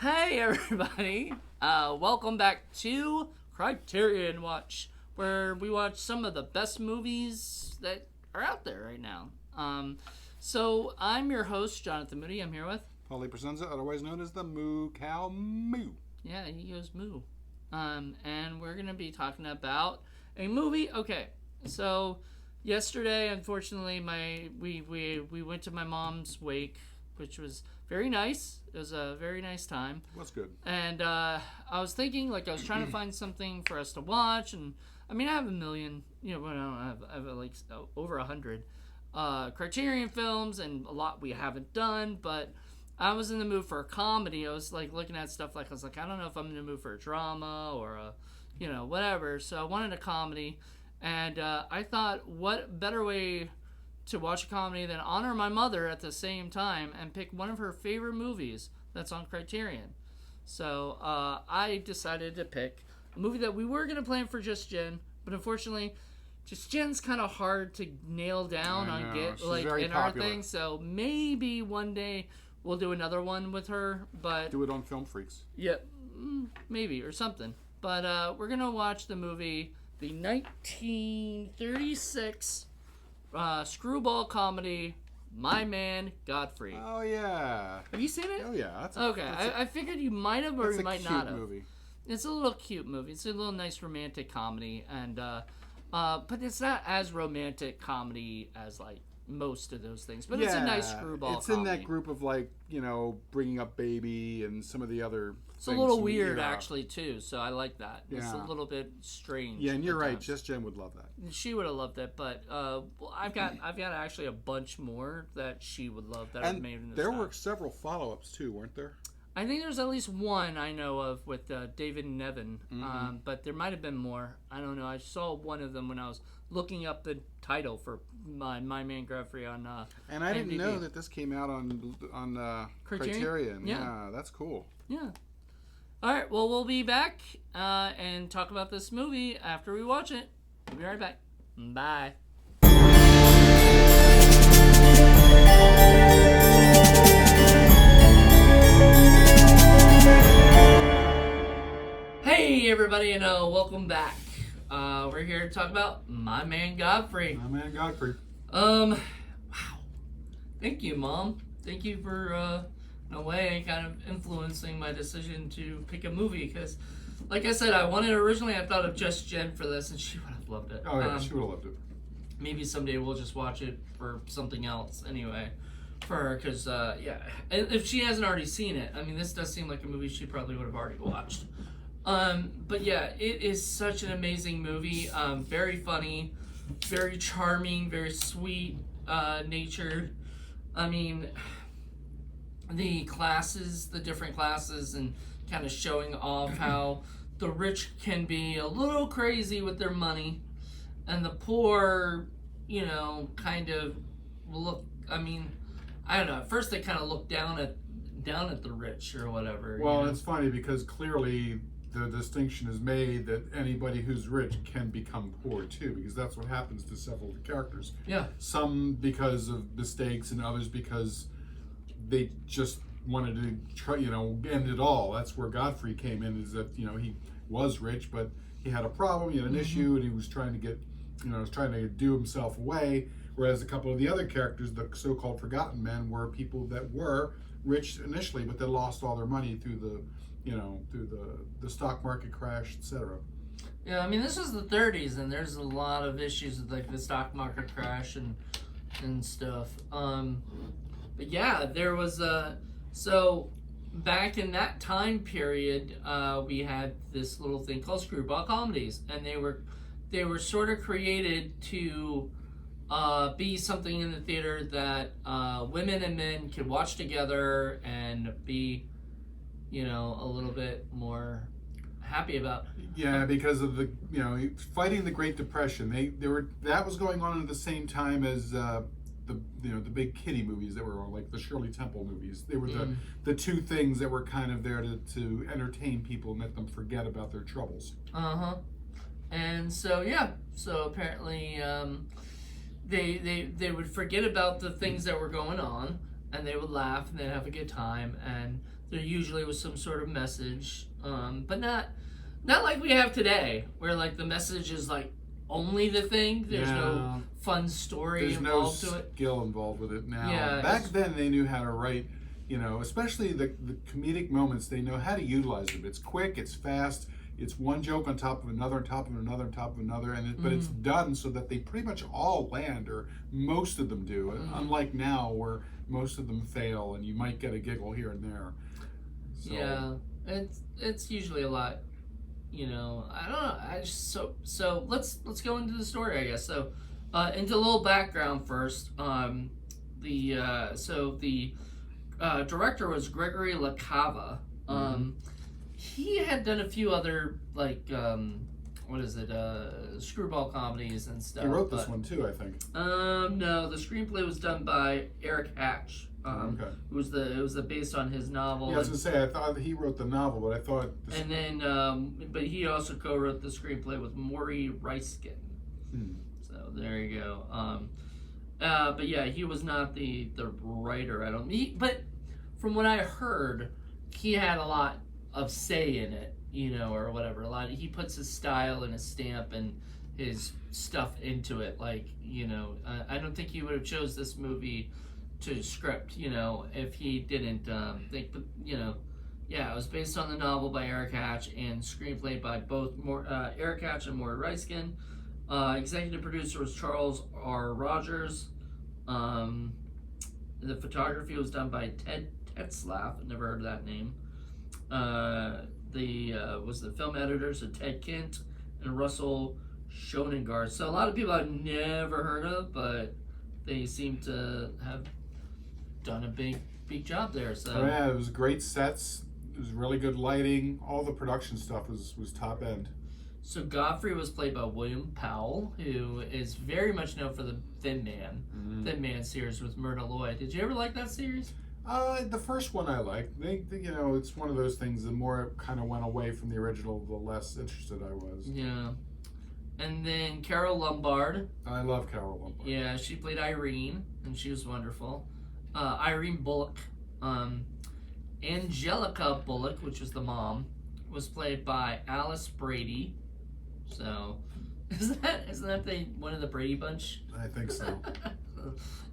Hey everybody! Welcome back to Criterion Watch, where we watch some of the best movies that are out there right now. So I'm your host, Jonathan Moody. I'm here with Moody Presenza, otherwise known as the Moo Cow Moo. Yeah, he goes Moo. And we're gonna be talking about a movie. Okay, so yesterday, unfortunately, we went to my mom's wake, which was very nice. It was a very nice time. That's good. And I was thinking, I was trying to find something for us to watch, and I mean, I have a million, but I have like over 100 Criterion films, and a lot we haven't done. But I was in the mood for a comedy. I was looking at stuff I was like, I don't know if I'm in the mood for a drama or a, whatever. So I wanted a comedy, and I thought, what better way to watch a comedy than honor my mother at the same time and pick one of her favorite movies that's on Criterion. So I decided to pick a movie that we were going to plan for Just Jen, but unfortunately, Just Jen's kind of hard to nail down on in our thing. So maybe one day we'll do another one with her, but do it on Film Freaks. Yeah, maybe or something. But we're gonna watch the movie, the 1936 screwball comedy, My Godfrey. Oh yeah. Have you seen it? Oh yeah. I figured you might have or you might not have. Movie. It's a little cute movie. It's a little nice romantic comedy, and but it's not as romantic comedy as most of those things. But it's a nice screwball. It's comedy. in that group of bringing up baby and some of the other. It's a little weird actually too, so I like that. Yeah. It's a little bit strange. Yeah, and you're right. Just Jen would love that. She would have loved it, but I've got actually a bunch more that she would love that I've made in this there time. were several follow-ups too, weren't there? I think there's at least one I know of with David and Nevin, but there might have been more. I don't know. I saw one of them when I was looking up the title for my Man Godfrey on and I didn't IMDb. know that this came out on Criterion. Yeah, that's cool. Yeah. All right. Well, we'll be back and talk about this movie after we watch it. We'll be right back. Bye. Hey everybody, and welcome back. We're here to talk about My Man Godfrey. My Man Godfrey. Wow. Thank you, Mom. Thank you for in a way kind of influencing my decision to pick a movie, because like I said, I thought of Just Jen for this, and she would have loved it. Oh yeah, she would have loved it. Maybe someday we'll just watch it for something else anyway for her, because if she hasn't already seen it, I mean, this does seem like a movie she probably would have already watched. But yeah, it is such an amazing movie. Very funny, very charming, very sweet natured. I mean, the different classes, and kind of showing off how the rich can be a little crazy with their money, and the poor, kind of look. I mean, I don't know. At first, they kind of look down at the rich or whatever. Well, it's funny because clearly the distinction is made that anybody who's rich can become poor too, because that's what happens to several of the characters. Yeah. Some because of mistakes, and others because they just wanted to try, end it all. That's where Godfrey came in, is that, he was rich, but he had a problem, he had an issue, and he was trying to do himself away. Whereas a couple of the other characters, the so-called forgotten men, were people that were rich initially, but they lost all their money through the stock market crash, etc. Yeah, I mean, this was the 30s, and there's a lot of issues with the stock market crash and stuff. But yeah, there was so back in that time period, we had this little thing called Screwball Comedies, and they were sort of created to be something in the theater that women and men could watch together and be, a little bit more happy about. Yeah, because of the fighting the Great Depression, that was going on at the same time as the big kiddie movies that were like the Shirley Temple movies. They were the two things that were kind of there to entertain people and let them forget about their troubles. And so apparently they would forget about the things that were going on, and they would laugh and they'd have a good time, and there usually was some sort of message, but not like we have today, where like the message is like only the thing. There's no fun story involved to it. There's no skill involved with it now. Yeah, back then they knew how to write, especially the comedic moments. They know how to utilize them. It's quick, it's fast, it's one joke on top of another, on top of another, on top of another, but it's done so that they pretty much all land, or most of them do. Unlike now, where most of them fail, and you might get a giggle here and there. So. Yeah, it's usually a lot. I don't know. I just so let's go into the story, I guess. So, into a little background first. The director was Gregory LaCava. He had done a few other Screwball comedies and stuff. He wrote this one too, I think. No, the screenplay was done by Eric Hatch. Okay. It was based on his novel. Yeah, I was gonna say I thought he wrote the novel, but I thought. And then, but he also co-wrote the screenplay with Maury Reiskin. So there you go. But yeah, he was not the writer. But from what I heard, he had a lot of say in it, or whatever. He puts his style and his stamp and his stuff into it. I don't think he would have chose this movie to script, if he didn't think. But it was based on the novel by Eric Hatch and screenplay by both Eric Hatch and Maury Reiskin. Executive producer was Charles R. Rogers. The photography was done by Ted Tetzlaff. Never heard of that name. The film editors of Ted Kent and Russell Schonengard. So a lot of people I've never heard of, but they seem to have done a big job there. So it was great sets. It was really good lighting. All the production stuff was top end. So Godfrey was played by William Powell, who is very much known for the Thin Man series with Myrna Loy. Did you ever like that series? The first one I liked. It's one of those things. The more it kind of went away from the original, the less interested I was. Yeah. And then Carol Lombard. I love Carol Lombard. Yeah, she played Irene, and she was wonderful. Irene Bullock. Angelica Bullock, which was the mom, was played by Alice Brady. So, isn't that one of the Brady Bunch? I think so.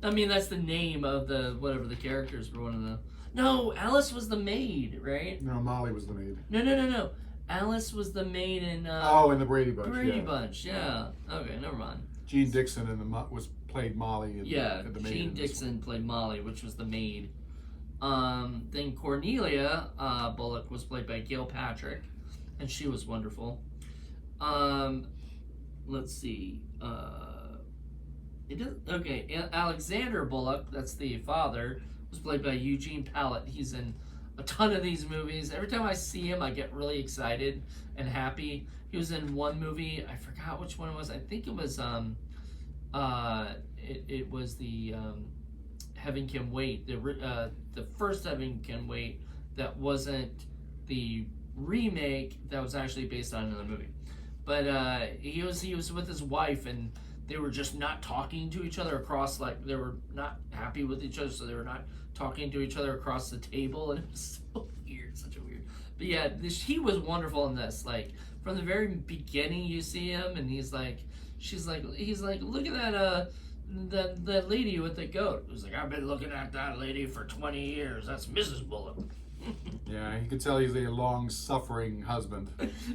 I mean, that's the name of the characters for one of the. No, Alice was the maid, right? No, Molly was the maid. No. Alice was the maid in. In the Brady Bunch. Brady Bunch, yeah. Okay, never mind. Jean Dixon played Molly. The maid. Jean Dixon played Molly, which was the maid. Then Cornelia Bullock was played by Gail Patrick, and she was wonderful. Let's see. Alexander Bullock, that's the father, was played by Eugene Pallett. He's in a ton of these movies. Every time I see him, I get really excited and happy. He was in one movie. I forgot which one it was. I think it was it was the Heaven Can Wait. The first Heaven Can Wait that wasn't the remake that was actually based on another movie. But he was with his wife, and they were just not talking to each other across, they were not happy with each other, so they were not talking to each other across the table, and it was so weird, such a weird. But yeah, he was wonderful in this. From the very beginning, you see him, and he's like, look at that lady with the goat. He's like, I've been looking at that lady for 20 years. That's Mrs. Bullock. Yeah, you could tell he's a long-suffering husband.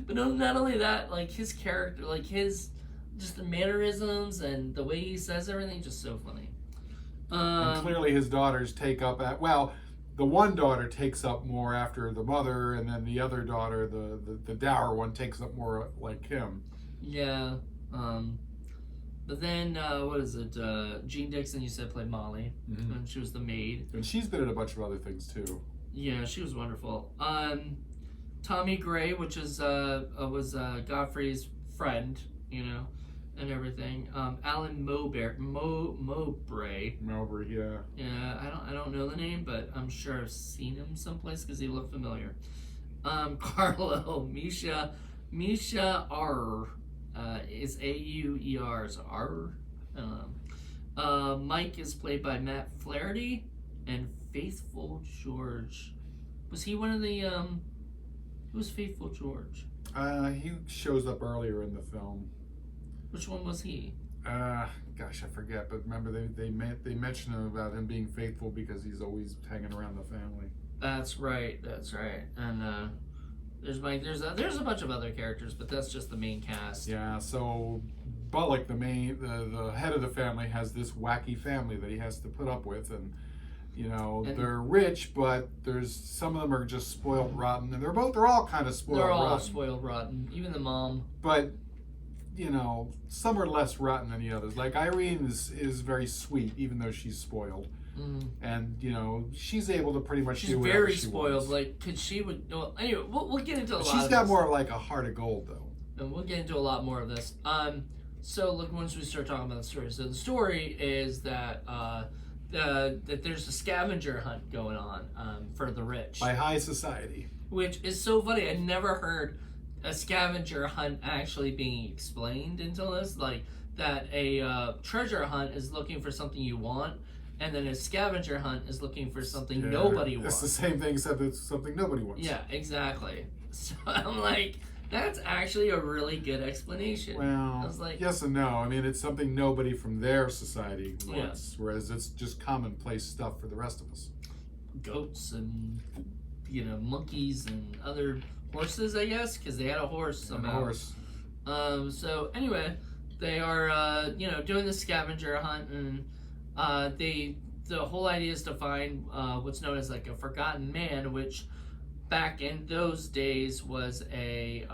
But not only that, his character, his just the mannerisms and the way he says everything, just so funny. And clearly his daughters take up the one daughter takes up more after the mother, and then the other daughter, the dour one, takes up more like him. Yeah. But then, what is it? Jean Dixon, you said, played Molly, and she was the maid. And she's been in a bunch of other things too. Yeah, she was wonderful. Tommy Gray, which was Godfrey's friend, and everything. Alan Mowbray. Mowbray, yeah. Yeah, I don't know the name, but I'm sure I've seen him someplace because he looked familiar. Carlo Misha R. Is A-U-E-R, is R? I don't know. Mike is played by Matt Flaherty, and Faithful George Was he one of the who was Faithful George? He shows up earlier in the film. Which one was he? Gosh, I forget. But remember, they mention about him being faithful because he's always hanging around the family. That's right. And there's a bunch of other characters, but that's just the main cast. Yeah. So Bullock, the head of the family, has this wacky family that he has to put up with, and they're rich, but there's some of them are just spoiled rotten, and they're all kind of spoiled. They're all rotten. Spoiled rotten, even the mom. But some are less rotten than the others. Like Irene is very sweet, even though she's spoiled. Mm. And she's able to pretty much do whatever she spoiled. wants. Like, cause she would. Well, anyway, we'll get into a lot. She's got more like a heart of gold, though. And we'll get into a lot more of this. So look, once we start talking about the story, so the story is that that there's a scavenger hunt going on for the rich by high society, which is so funny. I never heard a scavenger hunt actually being explained until this, like that a treasure hunt is looking for something you want, and then a scavenger hunt is looking for something nobody wants. It's the same thing, except it's something nobody wants. Yeah, exactly. So I'm like, that's actually a really good explanation. Well, I was like, yes and no. I mean, it's something nobody from their society wants, whereas it's just commonplace stuff for the rest of us. Goats and monkeys and other horses, I guess, because they had a horse somehow. And a horse. So anyway, they are doing the scavenger hunt, and the whole idea is to find what's known as like a forgotten man, which back in those days was a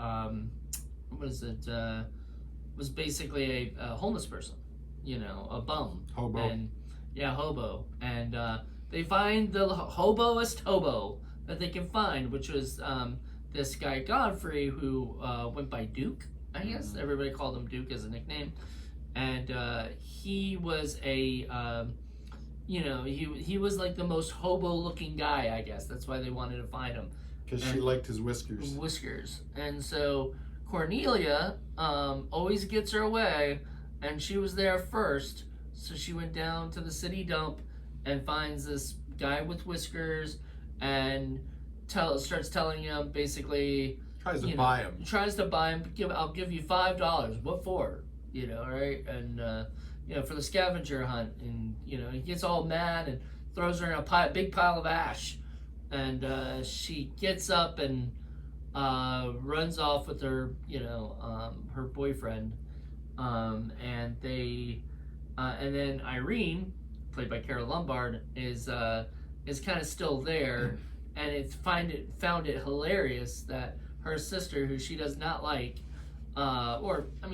was basically a homeless person, a bum. Hobo. And hobo. And they find the hoboest hobo that they can find, which was this guy Godfrey, who went by Duke, I guess. Everybody called him Duke as a nickname. And he was a he was like the most hobo looking guy, I guess. That's why they wanted to find him. Because she liked his whiskers. And so Cornelia always gets her way, and she was there first. So she went down to the city dump and finds this guy with whiskers and starts telling him, basically... Tries to buy him. I'll give you $5. What for? Right? And, for the scavenger hunt. And, he gets all mad and throws her in a big pile of ash. And she gets up and runs off with her, her boyfriend, and they, and then Irene, played by Carol Lombard, is kind of still there, and found it hilarious that her sister, who she does not like,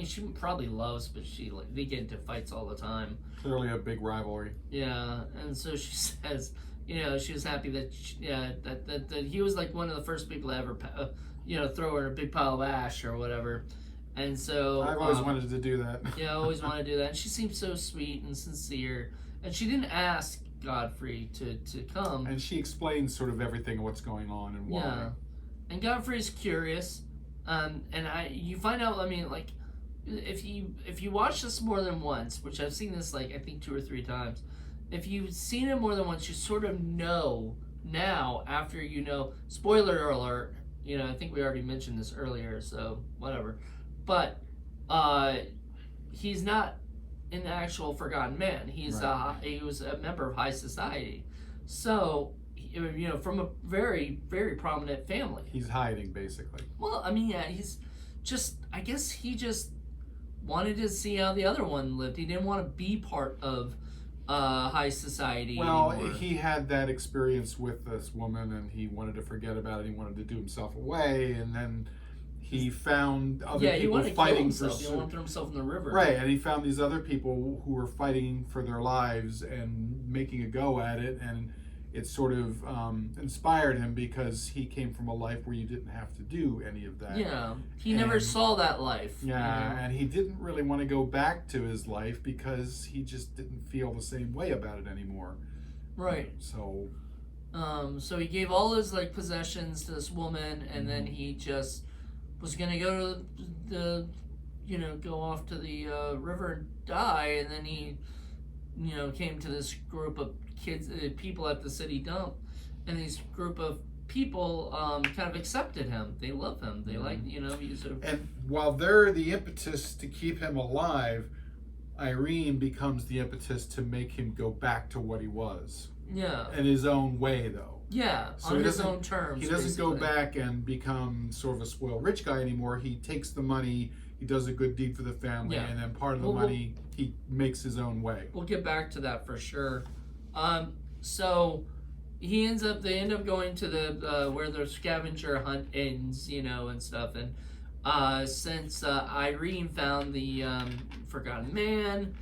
she probably loves, but they get into fights all the time. Clearly a big rivalry. Yeah, and so she says. She was happy that that he was like one of the first people to ever, throw her in a big pile of ash or whatever. And so I've always wanted to do that. I always wanted to do that. And she seemed so sweet and sincere. And she didn't ask Godfrey to come. And she explains sort of everything, what's going on and why. Yeah. And Godfrey's curious. And you find out. I mean, like, if you watch this more than once, which I've seen this like I think 2 or 3 times. If you've seen it more than once, you sort of know now, after spoiler alert, I think we already mentioned this earlier, so whatever. But he's not an actual forgotten man. He was a member of high society. So, from a very, very prominent family. He's hiding, basically. Well, I mean, he's just, I guess he just wanted to see how the other one lived. He didn't want to be part of high society anymore. Anymore. He had that experience with this woman, and he wanted to forget about it. He wanted to do himself away, and then he found other people fighting for. He wanted to throw himself in the river. Right, and he found these other people who were fighting for their lives and making a go at it, and it sort of inspired him because he came from a life where you didn't have to do any of that. Yeah, he never saw that life. Yeah, and he didn't really want to go back to his life because he just didn't feel the same way about it anymore. Right. So he gave all his possessions to this woman, and then he just was gonna go to go off to the river and die, and then he came to this group of kids, people at the city dump, and these group of people kind of accepted him. They love him. They like, he's a... And while they're the impetus to keep him alive, Irene becomes the impetus to make him go back to what he was. Yeah. In his own way, though. Yeah, so on his own terms. He doesn't basically go back and become sort of a spoiled rich guy anymore. He takes the money, he does a good deed for the family, and then part of the money he makes his own way. We'll get back to that for sure. So they end up going to the where the scavenger hunt ends, and stuff. And since Irene found the Forgotten Man,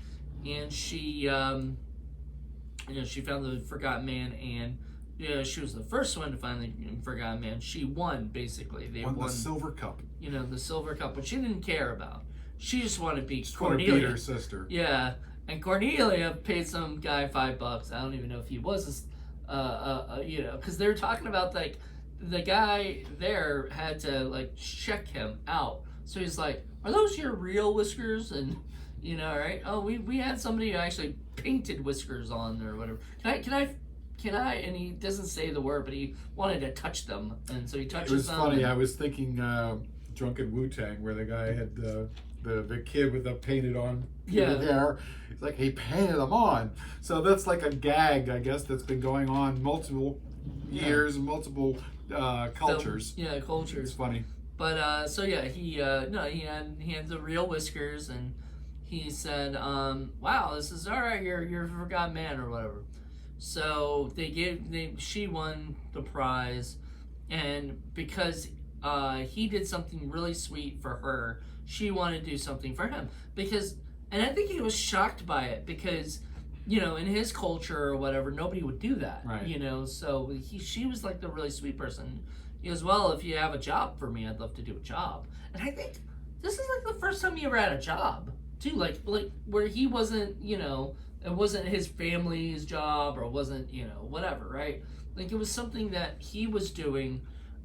and she found the Forgotten Man, and she was the first one to find the Forgotten Man. She won, basically. They won the silver cup. The silver cup, which she didn't care about. She just wanted to beat Cornelia. Cornelia. Beat her sister. Yeah, and Cornelia paid some guy $5. I don't even know if he was, because they were talking about like the guy there had to like check him out. So he's like, "Are those your real whiskers?" And right? Oh, we had somebody who actually painted whiskers on or whatever. Can I? And he doesn't say the word, but he wanted to touch them, and so he touches them. It was funny. I was thinking Drunken Wu-Tang, where the guy had the kid with the painted on hair. It's like he painted them on. So that's like a gag, I guess, that's been going on multiple years, multiple cultures. So, cultures. It's funny. But he had the real whiskers, and he said, "Wow, this is all right. You're a Forgotten Man or whatever." So she won the prize, and because he did something really sweet for her, she wanted to do something for him. And I think he was shocked by it because, in his culture or whatever, nobody would do that. Right. So she was like the really sweet person. He goes, "Well, if you have a job for me, I'd love to do a job." And I think this is like the first time he ever had a job too, like where he wasn't, it wasn't his family's job, or it wasn't, whatever, right? Like it was something that he was doing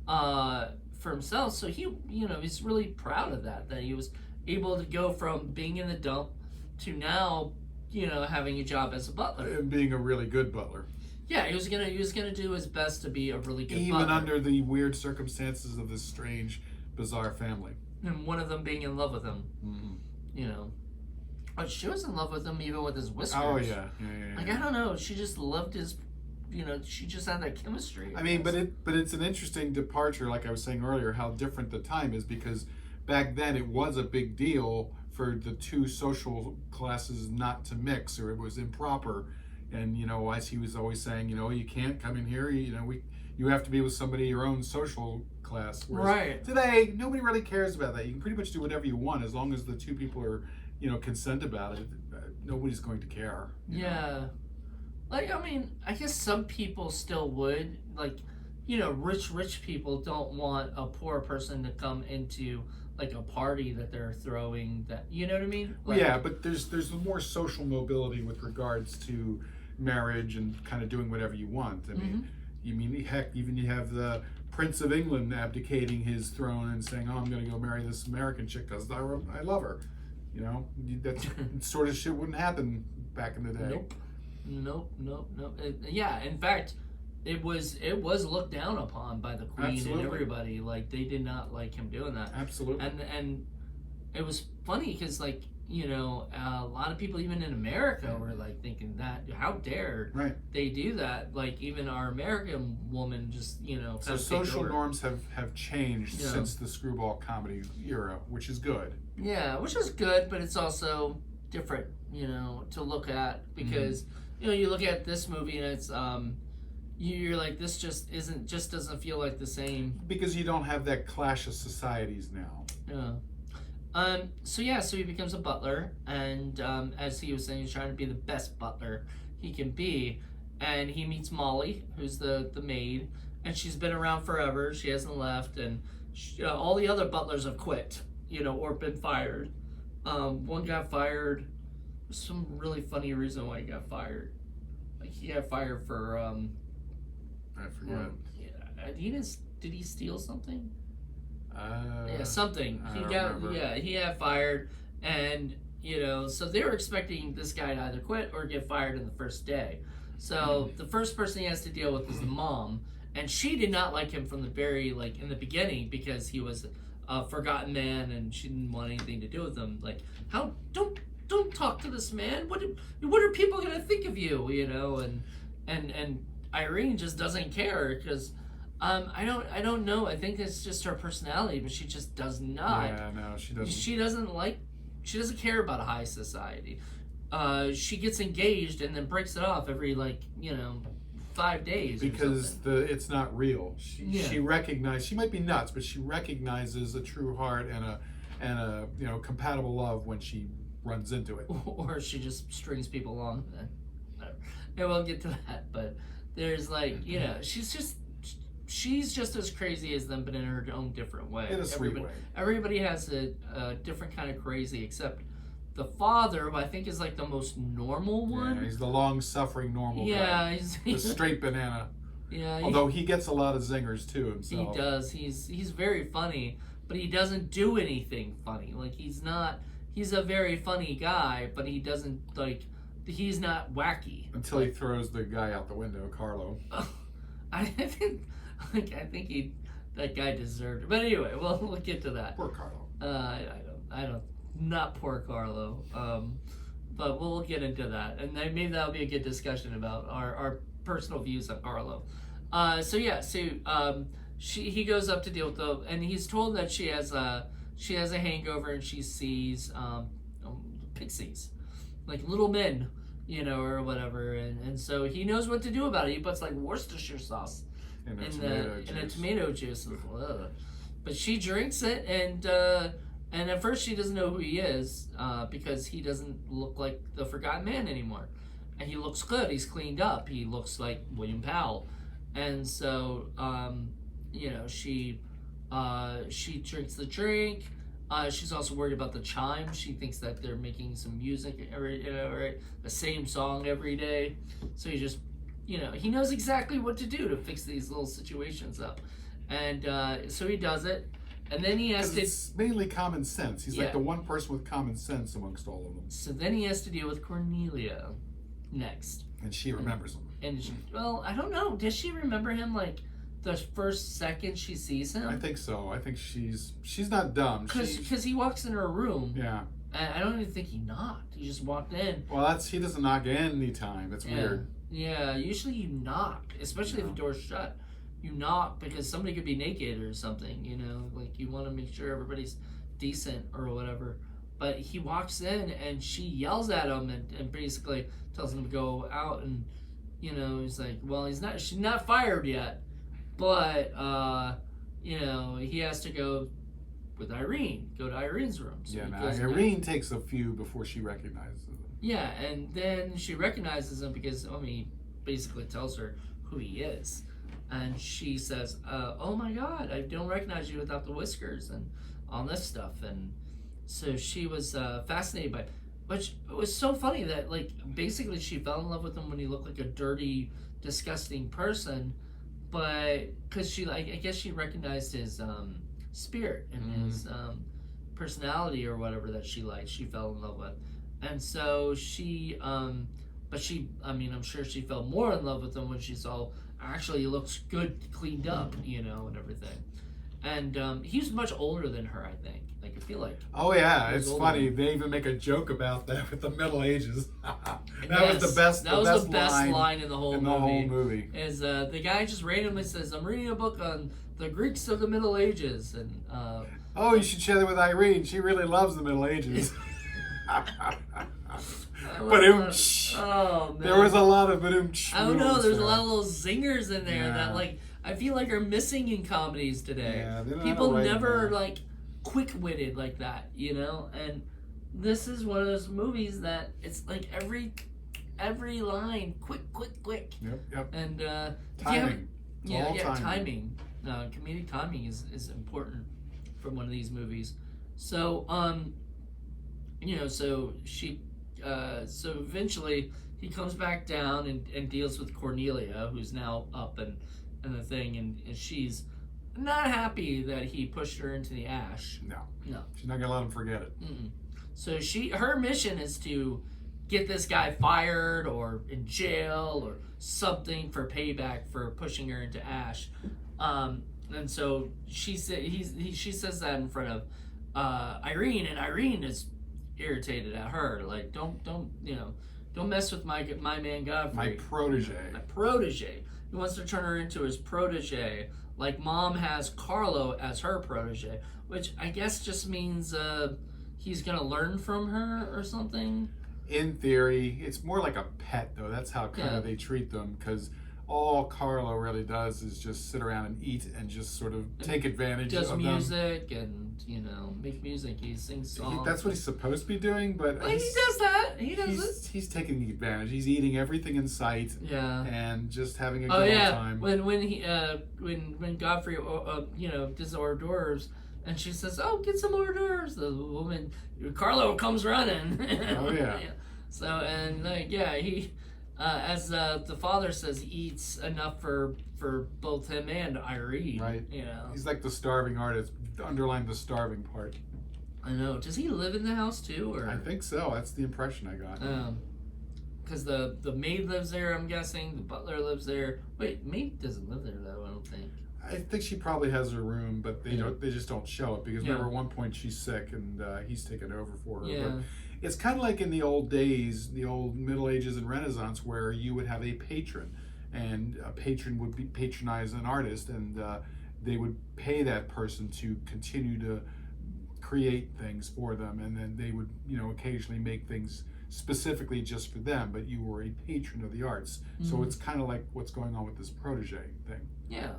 for himself. So he, he's really proud of that he was able to go from being in the dump to now, having a job as a butler. And being a really good butler. Yeah, he was gonna do his best to be a really good Even butler. under the weird circumstances of this strange, bizarre family. And one of them being in love with him. Mm-hmm. But she was in love with him even with his whiskers. Oh, yeah. Like, I don't know. She just loved his, she just had that chemistry. I mean, but it's an interesting departure, like I was saying earlier, how different the time is, because back then it was a big deal for the two social classes not to mix, or it was improper. And, as he was always saying, you can't come in here, you have to be with somebody your own social class. Whereas right. Today, nobody really cares about that. You can pretty much do whatever you want as long as the two people are, consent about it. Nobody's going to care. Yeah. Like, I mean, I guess some people still would. Like, rich people don't want a poor person to come into, like, a party that they're throwing. That, you know what I mean? Like, yeah, but there's more social mobility with regards to marriage and kind of doing whatever you want. I mean, heck, even you have the Prince of England abdicating his throne and saying, "Oh, I'm going to go marry this American chick because I love her." That sort of shit wouldn't happen back in the day. Nope. Yeah, in fact, it was looked down upon by the Queen. Absolutely. And everybody. Like, they did not like him doing that. Absolutely. And it was funny because, like, a lot of people even in America were like thinking that, how dare they do that? Like, even our American woman just, so social norms have changed since the Screwball Comedy era, which is good. Yeah, which is good, but it's also different, to look at, because you look at this movie and it's you're like, this just doesn't feel like the same, because you don't have that clash of societies now. Yeah. So he becomes a butler, and as he was saying, he's trying to be the best butler he can be, and he meets Molly, who's the maid, and she's been around forever. She hasn't left, and all the other butlers have quit, or been fired. One got fired. There's some really funny reason why he got fired. Like, he got fired for I forget. Did he steal something? Something. He got fired, and so they were expecting this guy to either quit or get fired in the first day. So the first person he has to deal with is the mom, and she did not like him from the very in the beginning because he was a forgotten man, and she didn't want anything to do with him. Like, how don't talk to this man. What are people gonna think of you? You know, and Irene just doesn't care because. I don't know. I think it's just her personality, but she just does not. Yeah, no, she doesn't. She doesn't care about high society. She gets engaged and then breaks it off every 5 days. Because it's not real. She recognizes, she might be nuts, but she recognizes a true heart and a compatible love when she runs into it. Or she just strings people along. Yeah, we'll get to that. But there's she's just as crazy as them, but in her own different way. In a sweet way. Everybody has a different kind of crazy, except the father, who I think is the most normal one. Yeah, he's the long-suffering normal guy. Yeah, the straight banana. Yeah. Although he gets a lot of zingers too himself. He does. He's very funny, but he doesn't do anything funny. He's a very funny guy, but he doesn't he's not wacky. Until he throws the guy out the window, Carlo. I think that guy deserved it. But anyway, we'll get to that. Poor Carlo. I don't, not poor Carlo. But we'll get into that, and maybe that'll be a good discussion about our personal views on Carlo. He goes up to deal with and he's told that she has a hangover, and she sees pixies, like little men, or whatever, and so he knows what to do about it. He puts Worcestershire sauce in a tomato juice. But she drinks it, and at first she doesn't know who he is because he doesn't look like the forgotten man anymore, and he looks good. He's cleaned up. He looks like William Powell, and so she drinks the drink. She's also worried about the chime. She thinks that they're making some music the same song every day. So he just he knows exactly what to do to fix these little situations up. And so he does it. And then he has to... It's mainly common sense. He's like the one person with common sense amongst all of them. So then he has to deal with Cornelia next. And she remembers him. And I don't know. Does she remember him the first second she sees him? I think so. I think she's not dumb. Because he walks in her room. Yeah. And I don't even think he knocked. He just walked in. Well, he doesn't knock any time. That's weird. Yeah, usually you knock, especially if the door's shut. You knock because somebody could be naked or something, you want to make sure everybody's decent or whatever. But he walks in and she yells at him and basically tells him to go out, and he's like, well, she's not fired yet, but he has to go with Irene, go to Irene's room. So Irene takes a few before she recognizes him. Yeah, and then she recognizes him because he basically tells her who he is. And she says, oh my God, I don't recognize you without the whiskers and all this stuff. And so she was fascinated by it. Which was so funny that, basically she fell in love with him when he looked like a dirty, disgusting person. But, because I guess she recognized his spirit and his personality or whatever that she liked, she fell in love with. And so I'm sure she fell more in love with him when she saw, actually, he looks good, cleaned up, and everything. And he's much older than her, I think. I feel like. Oh yeah, it's funny. They even make a joke about that with the Middle Ages. That was the best. That was the best line in the whole movie. Is the guy just randomly says, "I'm reading a book on the Greeks of the Middle Ages," and oh, you should share that with Irene. She really loves the Middle Ages. But oh man, there was a lot of I don't know. There's a lot of little zingers in there that I feel like are missing in comedies today. Yeah, people never quick-witted like that, And this is one of those movies that it's every line quick. Yep. And timing. Timing. Comedic timing is important from one of these movies. So so she. So eventually he comes back down and deals with Cornelia, who's now up and the thing, and she's not happy that he pushed her into the ash. No. She's not gonna let him forget it. So her mission is to get this guy fired or in jail or something for payback for pushing her into ash. And so she says that in front of Irene, and Irene is irritated at her. Like, don't mess with my man Godfrey. My protege. My protege. He wants to turn her into his protege. Like Mom has Carlo as her protege, which I guess just means he's gonna learn from her or something. In theory, it's more like a pet, though. That's how kind of they treat them, because all Carlo really does is just sit around and eat and just sort of take advantage of them. Does music and, make music. He sings songs. That's what he's supposed to be doing, but... Well, he does that. He does it. He's taking advantage. He's eating everything in sight. Yeah. And just having a good time. When Godfrey, does hors d'oeuvres, and she says, "Oh, get some hors d'oeuvres." The woman, Carlo, comes running. Oh, yeah. So, and, he... as the father says, he eats enough for both him and Irene. Right. He's like the starving artist. Underline the starving part. I know. Does he live in the house too, or? I think so. That's the impression I got. Because the maid lives there, I'm guessing. The butler lives there. Wait, maid doesn't live there though, I don't think. I think she probably has her room, but they just don't show it, because remember at one point she's sick and he's taken over for her. Yeah. But it's kind of like in the old days, the old Middle Ages and Renaissance, where you would have a patron, and a patron would patronize an artist, and they would pay that person to continue to create things for them, and then they would, occasionally make things specifically just for them, but you were a patron of the arts. Mm-hmm. So it's kind of like what's going on with this protege thing. Yeah.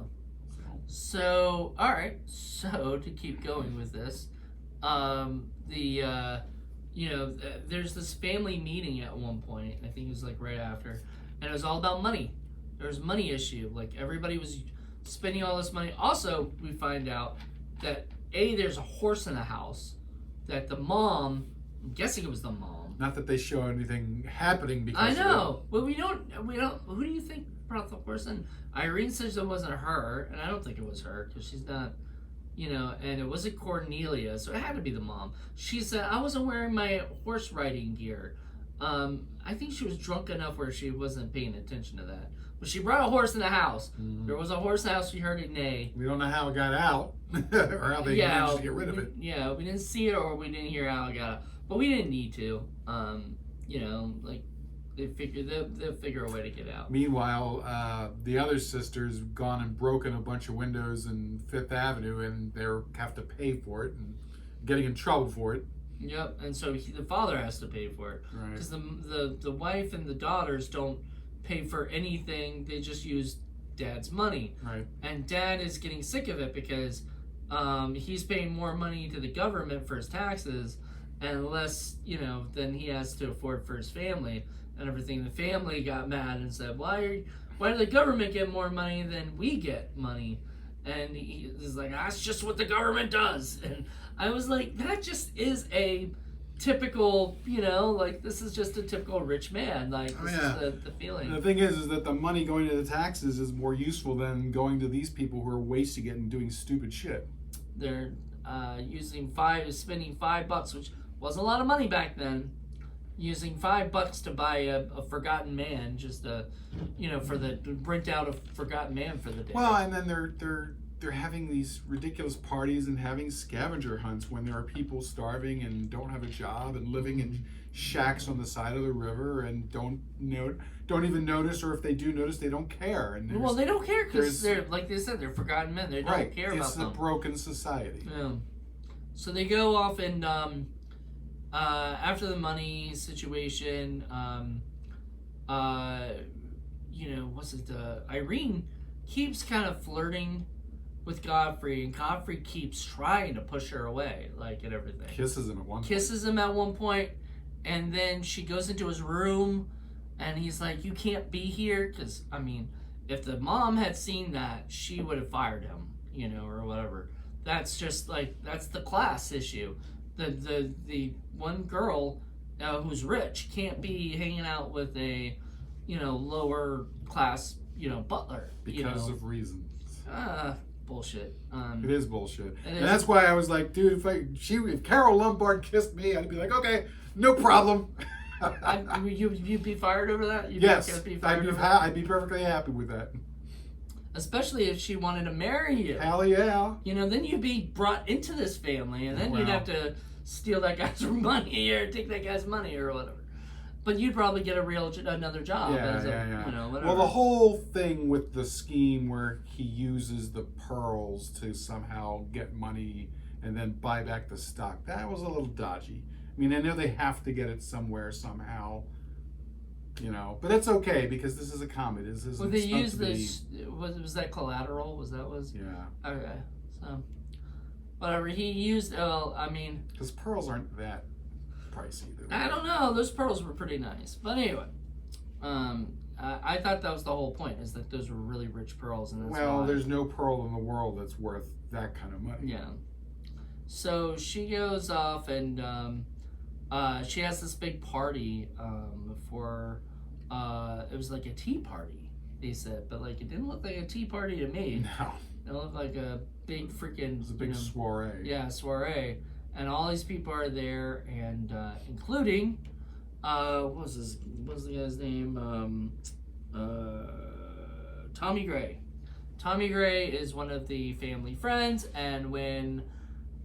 So, all right. So to keep going with this, there's this family meeting at one point. I think it was like right after, and it was all about money. There was a money issue. Like everybody was spending all this money. Also, we find out that there's a horse in the house. That the mom, I'm guessing it was the mom. Not that they show anything happening because. I know, but we don't. Who do you think brought the horse in? Irene says it wasn't her, and I don't think it was her because she's not. And it wasn't Cornelia, so it had to be the mom. She said, "I wasn't wearing my horse riding gear." I think she was drunk enough where she wasn't paying attention to that. But she brought a horse in the house. Mm-hmm. There was a horse in the house. We heard it neigh. We don't know how it got out, or how they managed to get rid of it. Yeah, we didn't see it, or we didn't hear how it got out. But we didn't need to. They'll figure a way to get out. Meanwhile, the other sister's gone and broken a bunch of windows in Fifth Avenue, and they have to pay for it and getting in trouble for it. Yep, and so the father has to pay for it. Right. Because the wife and the daughters don't pay for anything. They just use Dad's money. Right. And Dad is getting sick of it because he's paying more money to the government for his taxes and less, than he has to afford for his family and everything. The family got mad and said, why do the government get more money than we get money? And he was like, that's just what the government does. And I was like, that just is a typical, this is just a typical rich man. Like, this is the feeling. And the thing is that the money going to the taxes is more useful than going to these people who are wasting it and doing stupid shit. They're spending $5, which wasn't a lot of money back then. Using $5 to buy a Forgotten Man, just to print out a Forgotten Man for the day. Well, and then they're having these ridiculous parties and having scavenger hunts when there are people starving and don't have a job and living in shacks on the side of the river and don't even notice, or if they do notice, they don't care. And they don't care because they're, like they said, they're forgotten men. They don't care about them. It's a broken society. Yeah. So they go off and after the money situation, Irene keeps kind of flirting with Godfrey, and Godfrey keeps trying to push her away, and everything. Kisses him at one point, and then she goes into his room, and he's like, "You can't be here," because if the mom had seen that, she would have fired him, or whatever. That's just that's the class issue. The one girl who's rich can't be hanging out with a lower class butler because of reasons. Bullshit. It is bullshit, and that's why I was like, dude, if Carol Lombard kissed me, I'd be like, okay, no problem. You'd be fired over that? Yes, I'd be perfectly happy with that. Especially if she wanted to marry you. Hell yeah. Then you'd be brought into this family, and then you'd have to steal that guy's money or take that guy's money or whatever. But you'd probably get another job. Whatever. Well, the whole thing with the scheme where he uses the pearls to somehow get money and then buy back the stock, that was a little dodgy. I mean, I know they have to get it somewhere somehow, but it's okay because this is a comedy. This isn't. Well, they used this. Was that Collateral? Yeah. Okay, so whatever he used. Because pearls aren't that pricey. I don't know. Those pearls were pretty nice, but anyway, I thought that was the whole point, is that those were really rich pearls, and that's why. There's no pearl in the world that's worth that kind of money. Yeah. So she goes off and she has this big party for it was like a tea party, they said, but like it didn't look like a tea party to me. No. It looked like a big freaking. It was a big soiree. Yeah, soiree, and all these people are there, and including what's the guy's name? Tommy Gray. Tommy Gray is one of the family friends, and when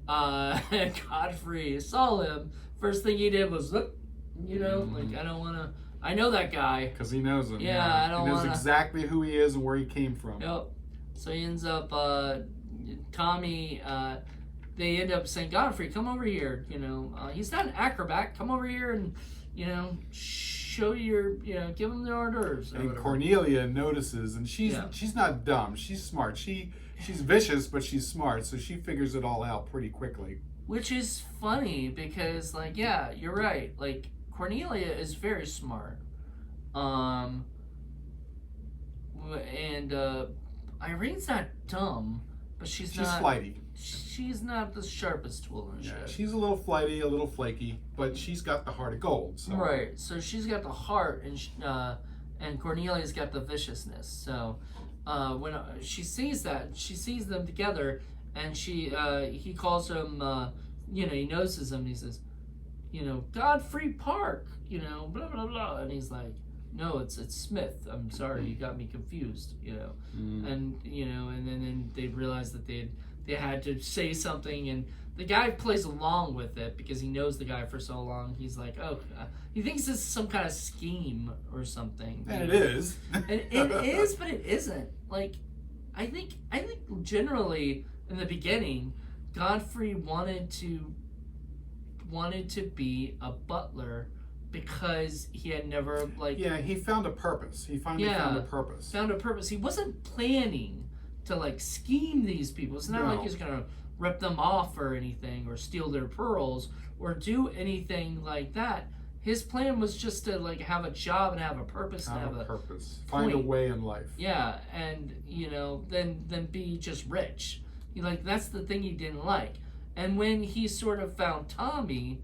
Godfrey saw him, first thing he did was look, like, I don't want to. I know that guy. Because he knows him. Yeah, I don't want to. He knows exactly who he is and where he came from. Yep. So he ends up, Tommy, they end up saying, Godfrey, come over here. He's not an acrobat. Come over here and, show your, give him the hors d'oeuvres. And Cornelia notices, and she's not dumb. She's smart. She's vicious, but she's smart, so she figures it all out pretty quickly. Which is funny because, like, yeah, you're right. Like, Cornelia is very smart. And Irene's not dumb, but she's flighty. She's not the sharpest tool in the shed. She's a little flighty, a little flaky, but she's got the heart of gold. So. Right. So she's got the heart, and Cornelia's got the viciousness. So when she sees them together, and he calls him, he notices him, and he says, Godfrey Park, blah blah blah, and he's like, no, it's Smith. I'm sorry, you got me confused, and and then they realize that they had to say something, and the guy plays along with it because he knows the guy for so long. He's like, oh, he thinks it's some kind of scheme or something. And it is. And it is, but it isn't. Like, I think generally in the beginning, Godfrey wanted to be a butler because he had never, like... Yeah, he found a purpose. He finally found a purpose. Found a purpose. He wasn't planning to, like, scheme these people. It's not like he's going to rip them off or anything, or steal their pearls, or do anything like that. His plan was just to, like, have a job and have a purpose. Have a purpose. Find a way in life. Yeah, and, then be just rich. That's the thing he didn't like. And when he sort of found Tommy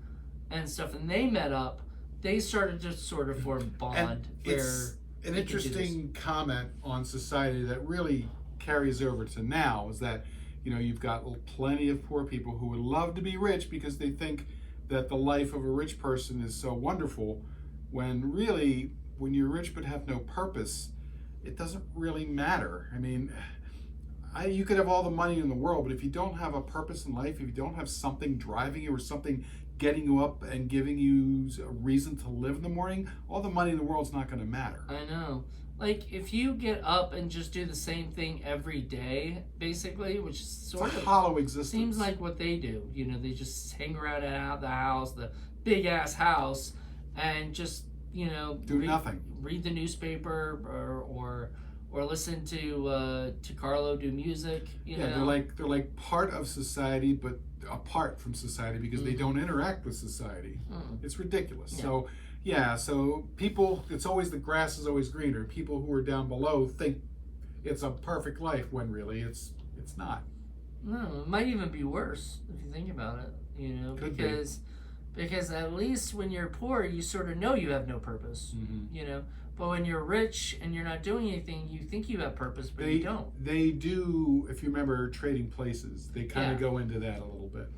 and stuff, and they met up, they started to sort of form a bond. And it's an interesting comment on society that really carries over to now, is that, you've got plenty of poor people who would love to be rich because they think that the life of a rich person is so wonderful, when really, when you're rich but have no purpose, it doesn't really matter. I mean, you could have all the money in the world, but if you don't have a purpose in life, if you don't have something driving you or something getting you up and giving you a reason to live in the morning, all the money in the world's not going to matter. I know. Like, if you get up and just do the same thing every day, basically, which is sort of hollow existence. Seems like what they do. They just hang around at the house, the big ass house, and just do nothing. Read the newspaper or listen to Carlo do music. They're like part of society, but apart from society because they don't interact with society. It's ridiculous. Yeah. So people, it's always the grass is always greener. People who are down below think it's a perfect life when really it's not. No, it might even be worse if you think about it. Could because at least when you're poor, you sort of know you have no purpose. But when you're rich and you're not doing anything, you think you have purpose, but you don't. They do, if you remember Trading Places, they kind of go into that a little bit.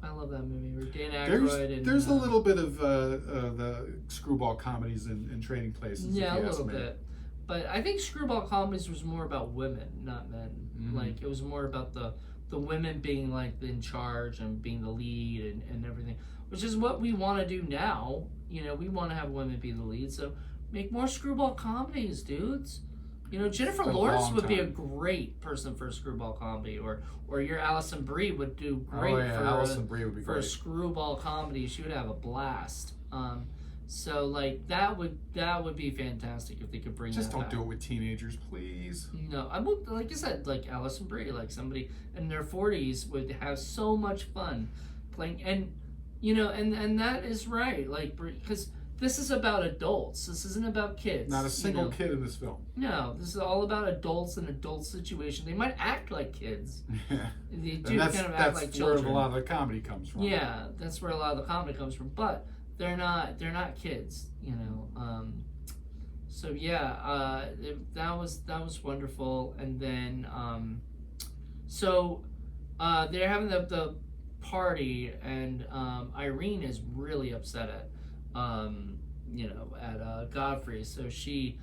I love that movie. Where Dan There's Aykroyd and there's a little bit of the screwball comedies in Trading Places. yeah, if a you ask little me. bit. But I think Screwball Comedies was more about women, not men. Mm-hmm. Like it was more about the women being like in charge and being the lead and everything, which is what we want to do now. You know, we want to have women be the lead. So make more Screwball Comedies, dudes. You know, Jennifer It's been a Lawrence long would be a time. great person for a Screwball Comedy, or your Alison Brie would do great Oh yeah, for Alison Brie would be for a great. Screwball Comedy. She would have a blast. So like that would be fantastic if they could bring Just that don't back. do it with teenagers, please. No, I would, like you said, like Alison Brie, like somebody in their 40s would have so much fun playing, and you know, and that is right, like because this is about adults. This isn't about kids. Not a single you know? kid in this film. No, this is all about adults and adult situation. They might act like kids. Yeah. They do And that's kind of act like where children. a lot of the comedy comes from. Yeah, that's where a lot of the comedy comes from. But they're not kids, you know. So yeah, that was wonderful. And then they're having the party, and Irene is really upset at Godfrey. So she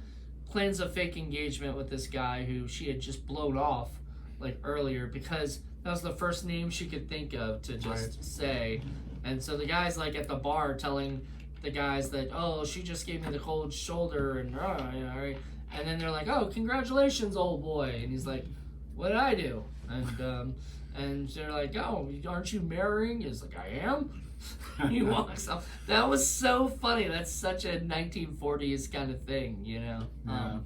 plans a fake engagement with this guy who she had just blown off like earlier, because that was the first name she could think of to just say. And so the guy's like at the bar telling the guys that, oh, she just gave me the cold shoulder, and right. And then they're like, oh, congratulations, old boy. And he's like, what did I do? And they're like, oh, aren't you marrying? He's like, I am. He walks off. That was so funny. That's such a 1940s kind of thing, you know. Yeah.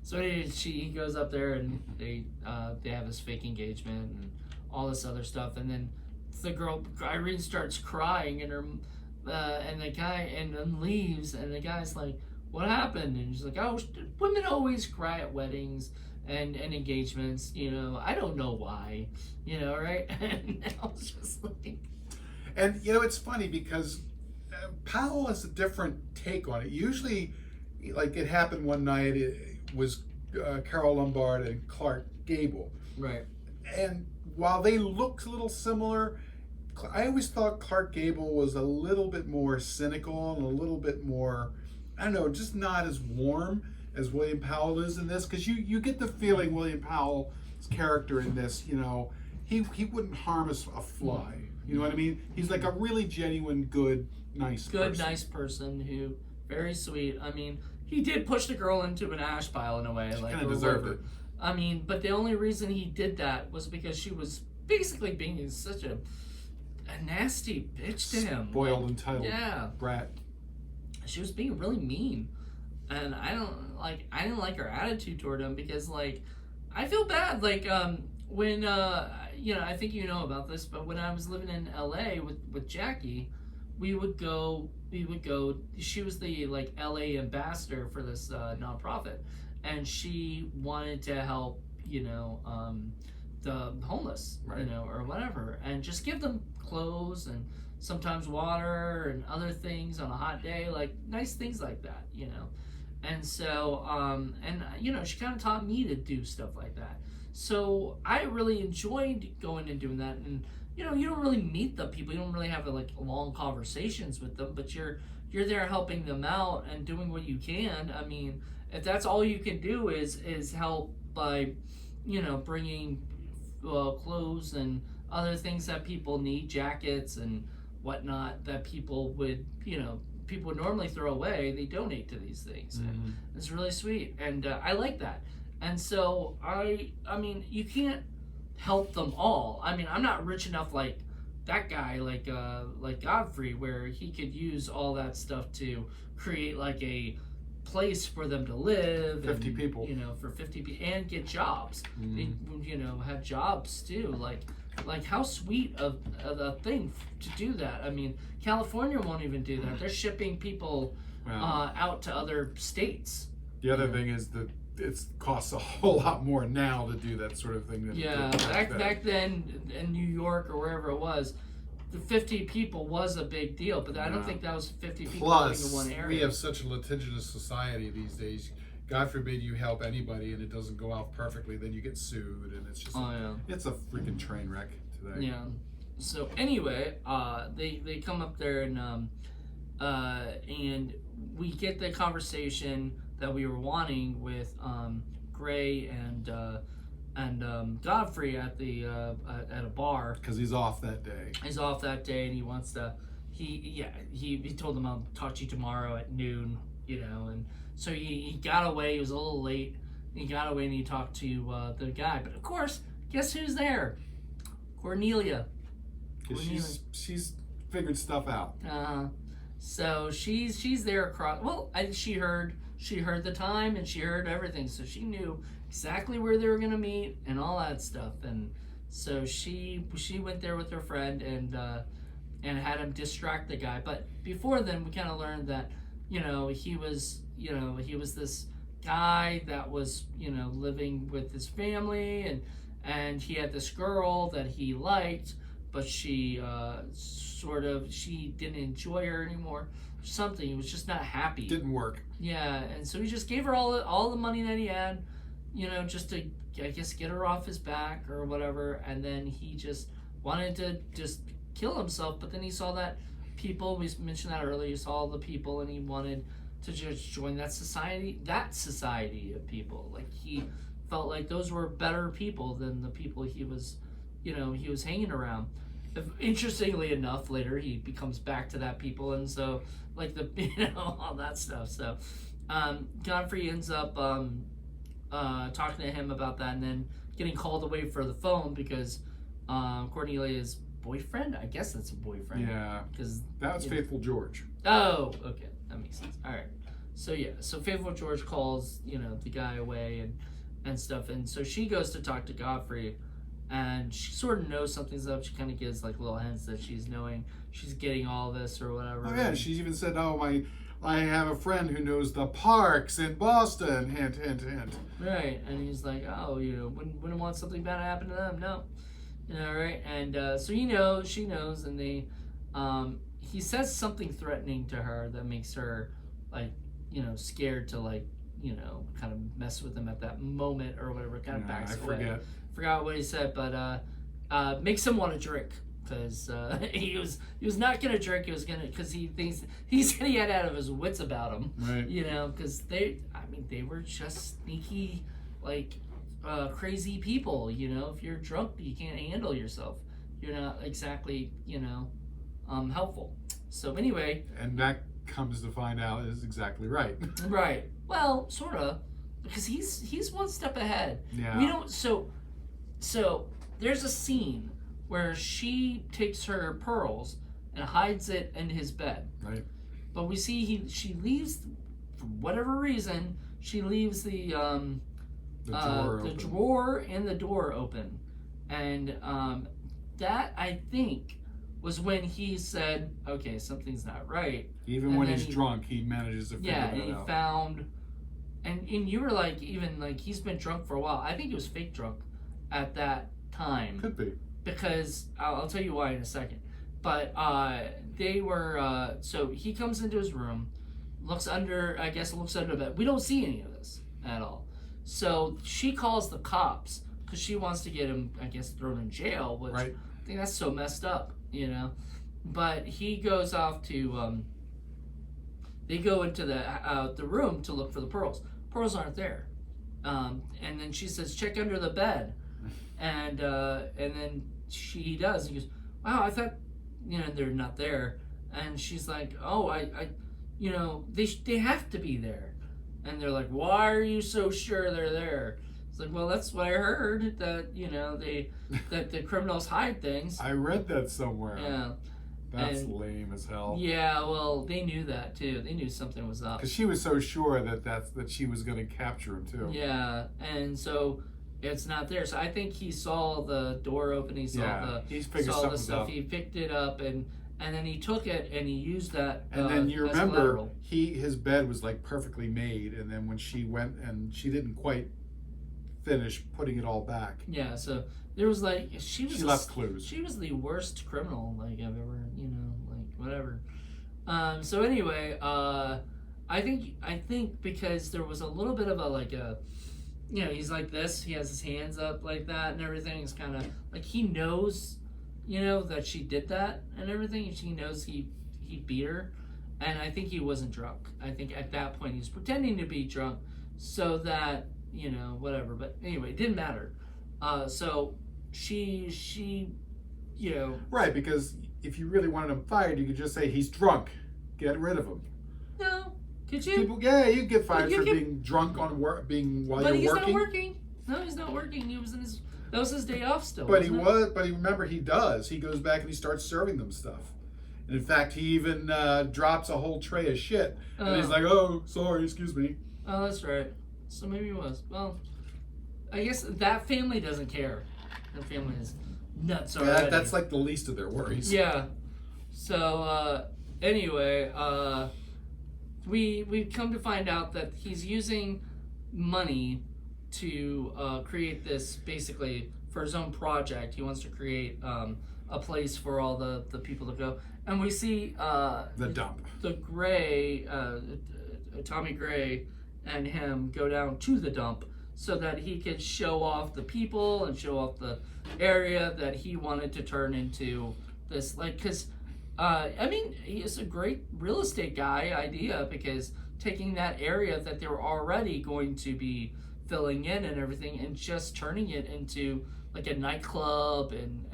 So he goes up there, and they have this fake engagement and all this other stuff, and then the girl Irene starts crying, and her and the guy and then leaves, and the guy's like, what happened? And she's like, oh, women always cry at weddings and engagements, you know. I don't know why, you know, right? And I was just like, And you know, it's funny because Powell has a different take on it. Usually, like it happened one night, it was Carol Lombard and Clark Gable. right. And while they looked a little similar, I always thought Clark Gable was a little bit more cynical and a little bit more, I don't know, just not as warm as William Powell is in this. Because you get the feeling William Powell's character in this, you know, he wouldn't harm a fly. You know what I mean? He's like a really genuine, good, nice person who, very sweet. I mean, he did push the girl into an ash pile in a way. She like, kind of deserved it. I mean, but the only reason he did that was because she was basically being such a nasty bitch to him. Spoiled, entitled brat. She was being really mean. And I didn't like her attitude toward him, because like I feel bad. Like when you know, I think you know about this, but when I was living in LA with Jackie, we would go, she was the like LA ambassador for this nonprofit, and she wanted to help, you know, the homeless, right, you know, or whatever, and just give them clothes and sometimes water and other things on a hot day, like nice things like that, you know. And so and you know, she kind of taught me to do stuff like that. So I really enjoyed going and doing that. And you know, you don't really meet the people, you don't really have like long conversations with them, but you're there helping them out and doing what you can. I mean, if that's all you can do is help by, you know, bringing clothes and other things that people need, jackets and whatnot, that people would, you know, people would normally throw away, they donate to these things. Mm-hmm. And it's really sweet, and I like that. And so I mean, you can't help them all. I mean, I'm not rich enough like that guy, like Godfrey, where he could use all that stuff to create like a place for them to live, 50 people, you know, for 50 people, and get jobs. Mm-hmm. They, you know, have jobs too. Like how sweet of a thing to do that. I mean, California won't even do that. They're shipping people out to other states. The other thing is that it costs a whole lot more now to do that sort of thing than back then in New York or wherever it was, the 50 people was a big deal, but I don't think that was 50 people living in one area. We have such a litigious society these days. God forbid you help anybody and it doesn't go out perfectly, then you get sued, and it's just it's a freaking train wreck today. Yeah. So anyway, they come up there and we get the conversation that we were wanting with Gray and Godfrey at a bar. Because he's off that day. He's off that day, and he wants to. He told them I'll talk to you tomorrow at noon. And so he got away. He was a little late. He got away and he talked to the guy. But of course, guess who's there? Cornelia. She's figured stuff out. So she's there across. Well, she heard the time and she heard everything, so she knew exactly where they were gonna meet and all that stuff. And so she went there with her friend and had him distract the guy. But before then, we kind of learned that he was this guy that was living with his family and he had this girl that he liked, but she she didn't enjoy her anymore. Something, he was just not happy. Didn't work. Yeah, and so he just gave her all the money that he had, just to, I guess, get her off his back or whatever. And then he just wanted to just kill himself. But then he saw that people, we mentioned that earlier, he saw all the people and he wanted to just join that society of people. Like, he felt like those were better people than the people he was hanging around. Interestingly enough, later he becomes back to that people, and so like all that stuff. So Godfrey ends up talking to him about that, and then getting called away for the phone because Cornelia's boyfriend, I guess that's a boyfriend. Yeah, because that was Faithful George. Oh, okay, that makes sense. All right, so yeah, so Faithful George calls the guy away and stuff, and so she goes to talk to Godfrey. And she sort of knows something's up. She kind of gives like little hints that she's getting all this or whatever. Oh yeah, she even said, "Oh, I have a friend who knows the parks in Boston." Hint, hint, hint. Right, and he's like, "Oh, wouldn't want something bad to happen to them, no." Right, and so she knows, and he says something threatening to her that makes her like scared to like kind of mess with him at that moment or whatever. Kind of backs away. Forgot what he said, but makes him want to drink because he was not gonna drink. He was gonna because he thinks he said he had out of his wits about him. Right. Because they were just sneaky, like crazy people. If you're drunk, you can't handle yourself. You're not exactly helpful. So anyway. And that comes to find out is exactly right. Right. Well, sort of, because he's one step ahead. Yeah. We don't So there's a scene where she takes her pearls and hides it in his bed. Right. But we see she leaves, for whatever reason, she leaves the drawer and the door open. And that, I think, was when he said, okay, something's not right. Even when he's drunk, he manages to figure that out. Yeah, and he found... And you were like, even like, he's been drunk for a while. I think he was fake drunk at that time. Could be. Because I'll tell you why in a second. But they were so he comes into his room, looks under the bed. We don't see any of this at all. So she calls the cops because she wants to get him, I guess, thrown in jail, which right. I think that's so messed up, But he goes off to they go into the room to look for the pearls. Pearls aren't there. And then she says, check under the bed. And then he does. He goes, wow, I thought, they're not there. And she's like, oh, they have to be there. And they're like, why are you so sure they're there? It's like, well, that's what I heard, that, that the criminals hide things. I read that somewhere. Yeah. That's lame as hell. Yeah, well, they knew that too. They knew something was up. Because she was so sure that she was going to capture him too. Yeah, and so it's not there. So I think he saw the door open. He saw the stuff. He picked it up and then he took it and he used that. And then you remember his bed was like perfectly made. And then when she went and she didn't quite finish putting it all back. Yeah, so there was like she left clues. She was the worst criminal like I've ever whatever. So anyway, I think because there was a little bit of a he's like this. He has his hands up like that and everything. It's kind of like he knows, that she did that and everything, and she knows he beat her, and I think he wasn't drunk. I think at that point he was pretending to be drunk so that, whatever. But anyway, it didn't matter. So she Right, because if you really wanted him fired, you could just say he's drunk. Get rid of him. No, could you? People, you get fired for being drunk on work, while but you're working. But he's not working. No, he's not working. He was in his. That was his day off still. But remember, he does. He goes back and he starts serving them stuff. And in fact, he even drops a whole tray of shit. And he's like, "Oh, sorry, excuse me." Oh, that's right. So maybe he was. Well, I guess that family doesn't care. That family is nuts already. Yeah, that's like the least of their worries. Yeah. So anyway, we come to find out that he's using money to create this, basically for his own project. He wants to create a place for all the people to go, and we see the dump. The Gray, Tommy Gray, and him go down to the dump so that he could show off the people and show off the area that he wanted to turn into this, because he's a great real estate guy idea, because taking that area that they were already going to be filling in and everything and just turning it into like a nightclub and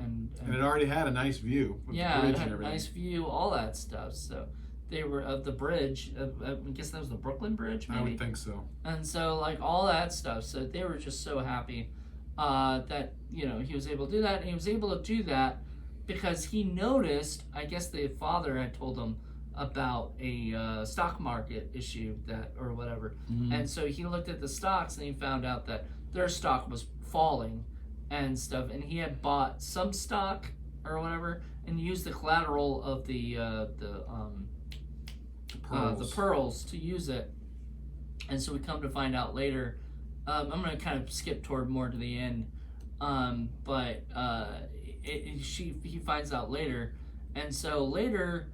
it already had a nice view with the bridge it had and everything. A nice view, all that stuff. So they were of the bridge. I guess that was the Brooklyn Bridge, maybe? I would think so. And so like all that stuff. So they were just so happy that he was able to do that, and he was able to do that because he noticed. I guess the father had told him about a stock market issue or whatever. Mm-hmm. And so he looked at the stocks and he found out that their stock was falling and stuff, and he had bought some stock or whatever and used the collateral of the pearls to use it. And so we come to find out later, I'm going to kind of skip toward more to the end, but he finds out later, and so later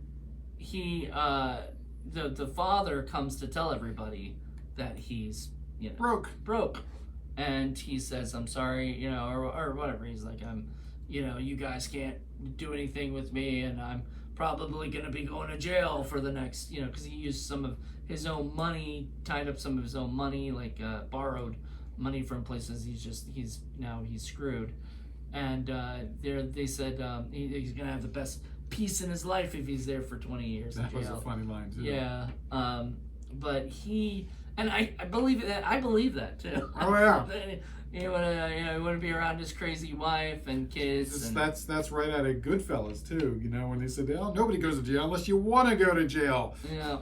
he the father comes to tell everybody that he's broke, and he says, "I'm sorry," or whatever. He's like, you guys can't do anything with me, and I'm probably going to be going to jail for the next, because he used some of his own money, tied up some of his own money, like borrowed money from places. He's screwed, and they said he's going to have the best peace in his life if he's there for 20 years. That was a funny line too. Yeah, but he, and I believe that. I believe that too. Oh yeah. He want to be around his crazy wife and kids. That's right out of Goodfellas too. When they said, "Oh, nobody goes to jail unless you want to go to jail." Yeah.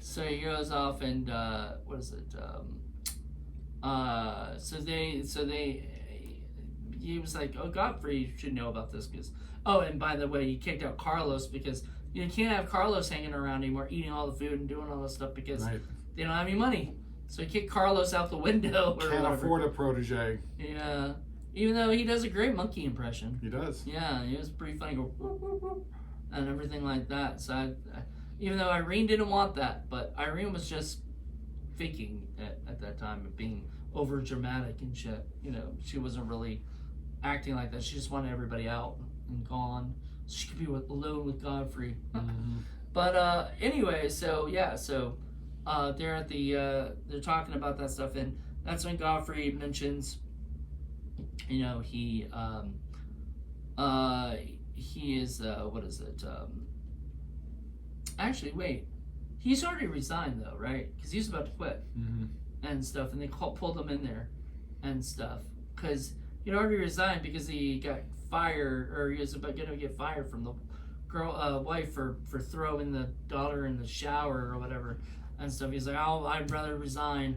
So he goes off and what is it? He was like, "Oh, Godfrey should know about this because." Oh, and by the way, he kicked out Carlos because you can't have Carlos hanging around anymore, eating all the food and doing all this stuff because they don't have any money. So he kicked Carlos out the window. Can't afford a protege. Yeah, even though he does a great monkey impression. He does. Yeah, he was pretty funny, go whoop, whoop, whoop, and everything like that. So even though Irene didn't want that, but Irene was just faking at that time of being over dramatic and shit. She wasn't really acting like that. She just wanted everybody out and gone so she could be alone with Godfrey. Mm-hmm. But anyway, so they're at they're talking about that stuff, and that's when Godfrey mentions he is what is it, actually wait, he's already resigned though, right? Because he's about to quit. Mm-hmm. And stuff, and they pulled him in there and stuff because he'd already resigned because he got fired, or he was about going to get fired from the wife for throwing the daughter in the shower or whatever and stuff. He's like, "Oh, I'd rather resign."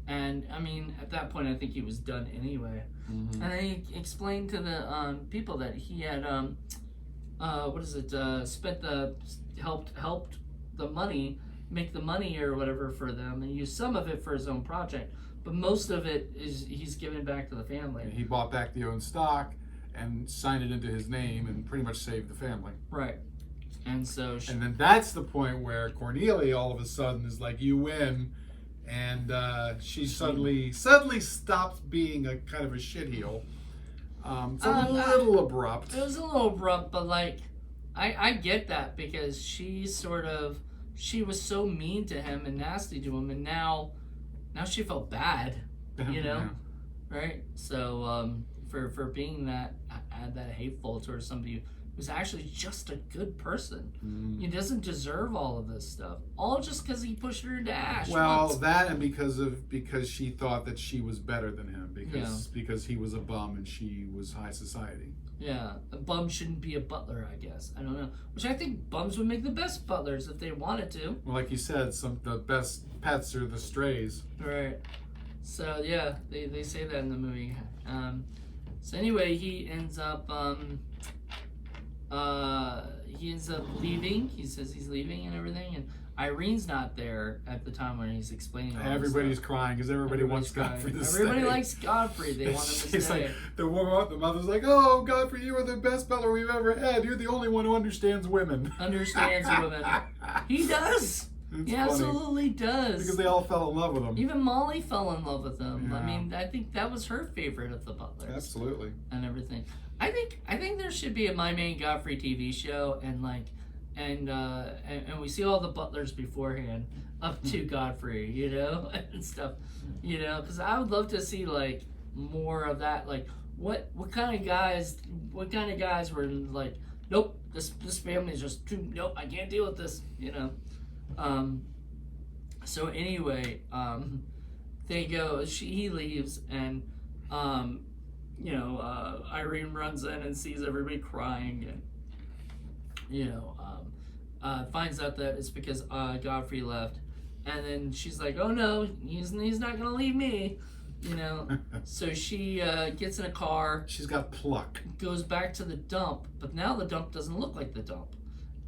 And I mean, at that point, I think he was done anyway. Mm-hmm. And then he explained to the people that he had helped the money, make the money or whatever for them, and use some of it for his own project, but most of it is he's giving back to the family. He bought back the own stock and signed it into his name and pretty much saved the family. Right. And so and then that's the point where Cornelia all of a sudden is like, "You win," and she suddenly stops being a kind of a shitheel It's a little abrupt. It was a little abrupt, but like, I get that because she was so mean to him and nasty to him, and now she felt bad, you know, right? So for being that hateful towards somebody who's actually just a good person. He doesn't deserve all of this stuff, all just because he pushed her into ash. Well, that and because she thought that she was better than him because he was a bum and she was high society. Yeah, a bum shouldn't be a butler, I guess. I don't know. Which I think bums would make the best butlers if they wanted to. Well, like you said, the best pets are the strays. Right. So yeah, they say that in the movie. So anyway, he ends up leaving. He says he's leaving and everything, and Irene's not there at the time when he's explaining all Everybody's crying because everybody wants Godfrey to stay. Everybody likes Godfrey. They want him to stay. Like, the mother's like, "Oh, Godfrey, you are the best butler we've ever had. You're the only one who understands women." Understands women. He does. He absolutely does. Because they all fell in love with him. Even Molly fell in love with him. Yeah. I mean, I think that was her favorite of the butlers. Absolutely. And everything. I think there should be a My Man Godfrey TV show, and we see all the butlers beforehand up to Godfrey, you know, and stuff, you know, because I would love to see like more of that. Like, what kind of guys were like, nope, this family is just too, nope, I can't deal with this, you know. So anyway, they go. He leaves, and Irene runs in and sees everybody crying, and finds out that it's because Godfrey left, and then she's like, "Oh no, he's not gonna leave me," you know. So she gets in a car. She's got pluck. Goes back to the dump, but now the dump doesn't look like the dump.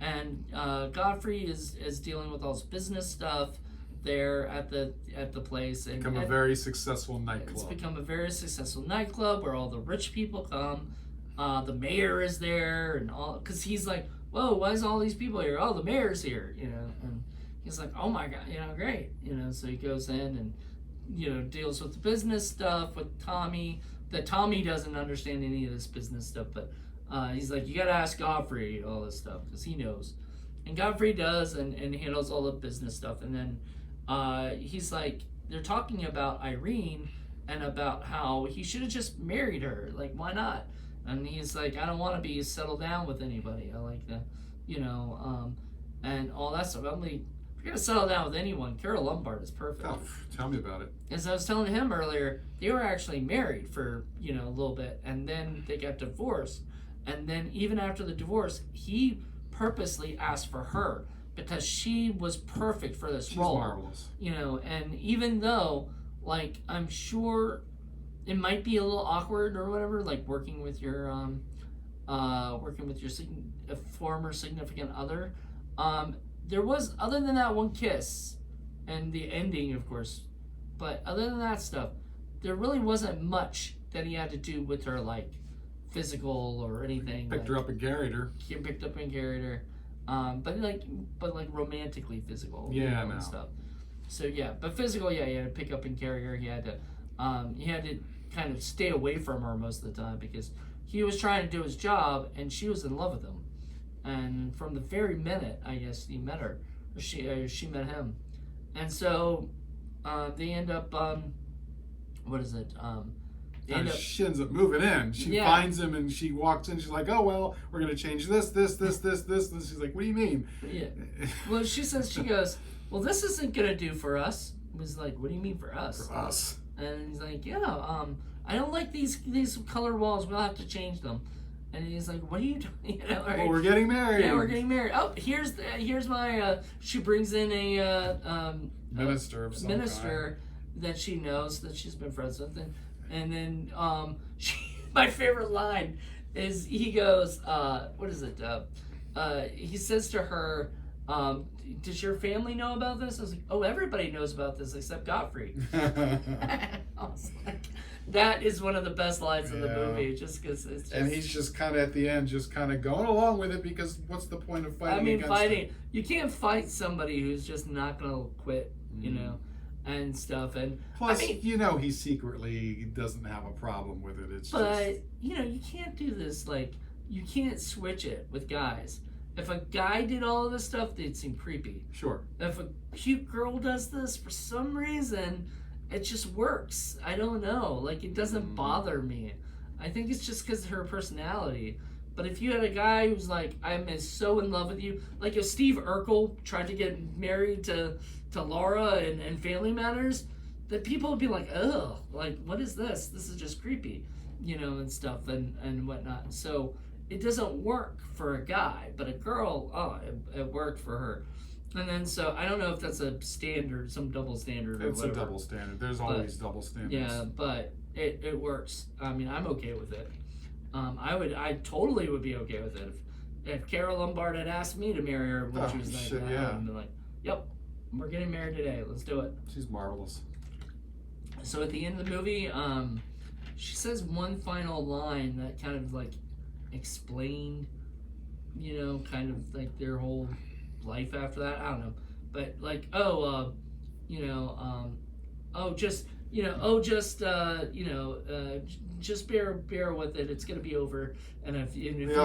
And Godfrey is dealing with all his business stuff there at the place. And a very successful nightclub. It's become a very successful nightclub where all the rich people come. The mayor is there, and all, because he's like, "Whoa, why is all these people here? Oh, the mayor's here," you know. And he's like, "Oh my God, you know, great," you know. So he goes in and, you know, deals with the business stuff with Tommy. That Tommy doesn't understand any of this business stuff, but. He's like, "You gotta ask Godfrey all this stuff because he knows," and Godfrey does and handles all the business stuff. And then he's like, they're talking about Irene and about how he should have just married her. Like, why not? And he's like, "I don't want to be settled down with anybody. I like the, you know, and all that stuff. I'm like, if you're gonna settle down with anyone, Carol Lombard is perfect." Oh, tell me about it. As I was telling him earlier, they were actually married for, you know, a little bit, and then they got divorced. And then even after the divorce, he purposely asked for her because she was perfect for this role. She's marvelous. You know, and even though, like, I'm sure it might be a little awkward or whatever, like working with your former significant other. There was, other than that one kiss and the ending, of course, but other than that stuff, there really wasn't much that he had to do with her, like, physical or anything. Picked her up and carried her. He picked up and carried her, but like romantically physical. Yeah, you know, no. and stuff. So yeah, but physical, yeah, he had to pick up and carry her. He had to kind of stay away from her most of the time because he was trying to do his job and she was in love with him. And from the very minute, I guess, he met her, or she met him, and so they end up she ends up moving in. She finds him and she walks in. She's like, "Oh, well, we're going to change this. And she's like, "What do you mean?" Yeah. Well, she goes, "Well, this isn't going to do for us." I was like, "What do you mean for us?" For us. And he's like, "Yeah, I don't like these color walls. We'll have to change them." And he's like, "What are you doing?" You know, right? Well, we're getting married. Yeah, we're getting married. Oh, here's my, she brings in a minister of some kind that she knows that she's been friends with. And then my favorite line is he goes, what is it? He says to her, "Does your family know about this?" I was like, "Oh, everybody knows about this except Godfrey." I was like, that is one of the best lines in the movie, just because it's just... And he's just kind of at the end, just kind of going along with it because what's the point of fighting against him? You can't fight somebody who's just not going to quit, you know? and stuff. And plus, he secretly doesn't have a problem with it. It's but you can't do this. Like, you can't switch it with guys. If a guy did all of this stuff, they'd seem creepy. Sure. If a cute girl does this, for some reason, it just works. I don't know. Like, it doesn't bother me. I think it's just because of her personality. But if you had a guy who's like, I'm so in love with you, like if Steve Urkel tried to get married to Laura in Family Matters, then people would be like, ugh, like, what is this? This is just creepy, and stuff and whatnot. So it doesn't work for a guy, but a girl, it worked for her. And then, so I don't know if that's a standard, some double standard or it's whatever. A double standard. There's always double standards. Yeah, but it works. I mean, I'm okay with it. I totally would be okay with it if Carol Lombard had asked me to marry her when she was like that. Yeah. I'd be like, yep, we're getting married today. Let's do it. She's marvelous. So at the end of the movie, she says one final line that kind of like explained, kind of like their whole life after that. I don't know, but like, just bear with it. It's gonna be over in a few minutes.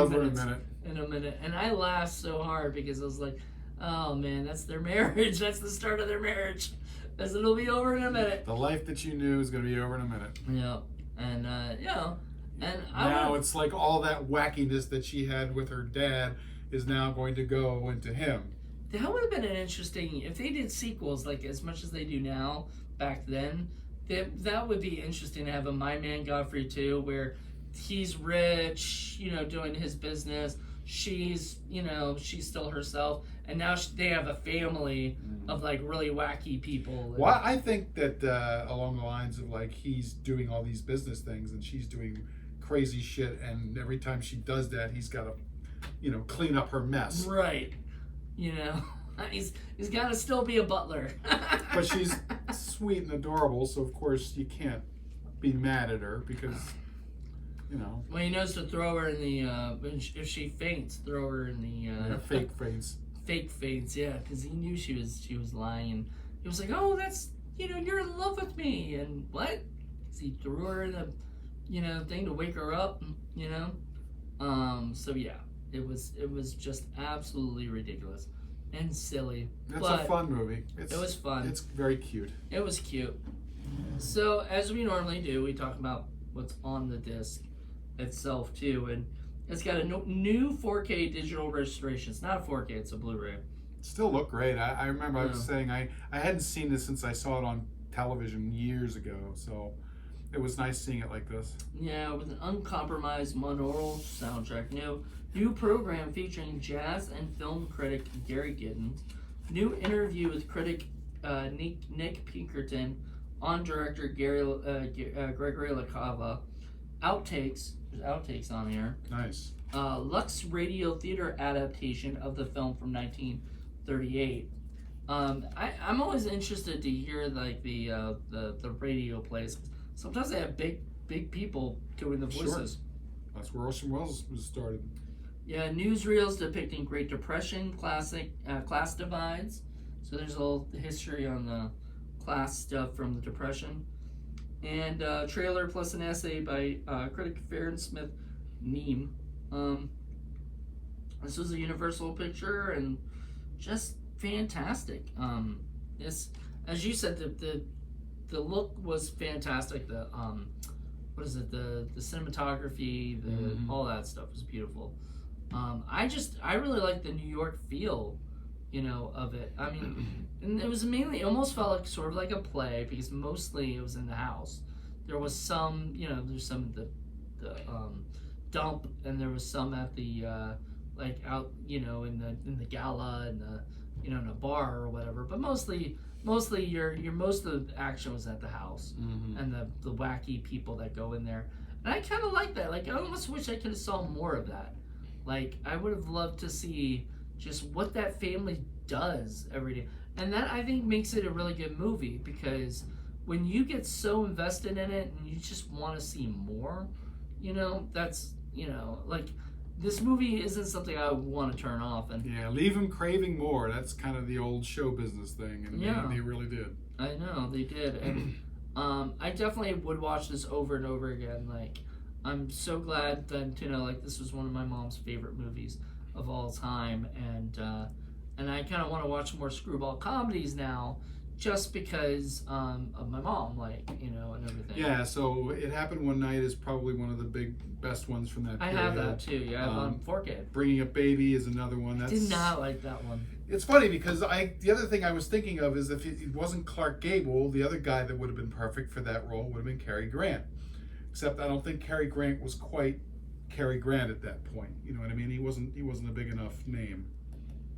In a minute. And I laughed so hard because I was like, oh man, that's their marriage. That's the start of their marriage. As it'll be over in a minute. The life that you knew is gonna be over in a minute. Yeah, and and now it's like all that wackiness that she had with her dad is now going to go into him. That would have been an interesting if they did sequels like as much as they do now back then. That would be interesting to have a My Man Godfrey 2 where he's rich, doing his business. She's still herself, and now they have a family of like really wacky people. Well, I think that along the lines of like he's doing all these business things and she's doing crazy shit, and every time she does that, he's got to, clean up her mess. Right. He's got to still be a butler. But she's sweet and adorable, so of course you can't be mad at her because, Well, he knows to throw her in the if she faints, throw her in the fake faints. Fake faints, yeah, because he knew she was lying. And he was like, "Oh, that's you're in love with me," and what? 'Cause he threw her in the thing to wake her up, So yeah, it was just absolutely ridiculous and silly. It's a fun movie. It was fun. It's very cute. It was cute. So as we normally do, we talk about what's on the disc itself too, and it's got a new 4K digital restoration. It's not a 4K; it's a Blu-ray. Still look great. I remember I was saying I hadn't seen this since I saw it on television years ago, so it was nice seeing it like this. Yeah, with an uncompromised monaural soundtrack. New program featuring jazz and film critic Gary Giddens. New interview with critic Nick Pinkerton on director Gregory LaCava. Outtakes. There's outtakes on here. Nice. Lux Radio Theater adaptation of the film from 1938. I'm always interested to hear like the radio plays. Sometimes they have big people doing the voices. Sure. That's where Orson Welles was started. Yeah, newsreels depicting Great Depression, class divides. So there's a little history on the class stuff from the Depression. And trailer plus an essay by critic Farron Smith Neame. This was a Universal picture and just fantastic. This, as you said, the look was fantastic. The the cinematography, all that stuff was beautiful. I really like the New York feel, of it. I mean, and it was mainly, it almost felt like sort of like a play because mostly it was in the house. There was some, there's some at the dump, and there was some at the like out, in the gala and the, in a bar or whatever. But mostly your most of the action was at the house and the wacky people that go in there. And I kind of like that. Like, I almost wish I could have saw more of that. Like, I would have loved to see just what that family does every day. And that, I think, makes it a really good movie because when you get so invested in it and you just want to see more, that's, like, this movie isn't something I would want to turn off. And yeah, leave them craving more. That's kind of the old show business thing, and they really did. I know they did, and I definitely would watch this over and over again. Like, I'm so glad that like this was one of my mom's favorite movies of all time, and I kind of want to watch more screwball comedies now, just because of my mom, like and everything. Yeah, so It Happened One Night is probably one of the best ones from that period. I have that too. Yeah, I have on 4K. Bringing Up Baby is another one. Did not like that one. It's funny because the other thing I was thinking of is if it wasn't Clark Gable, the other guy that would have been perfect for that role would have been Cary Grant. Except I don't think Cary Grant was quite Cary Grant at that point. You know what I mean? He wasn't a big enough name.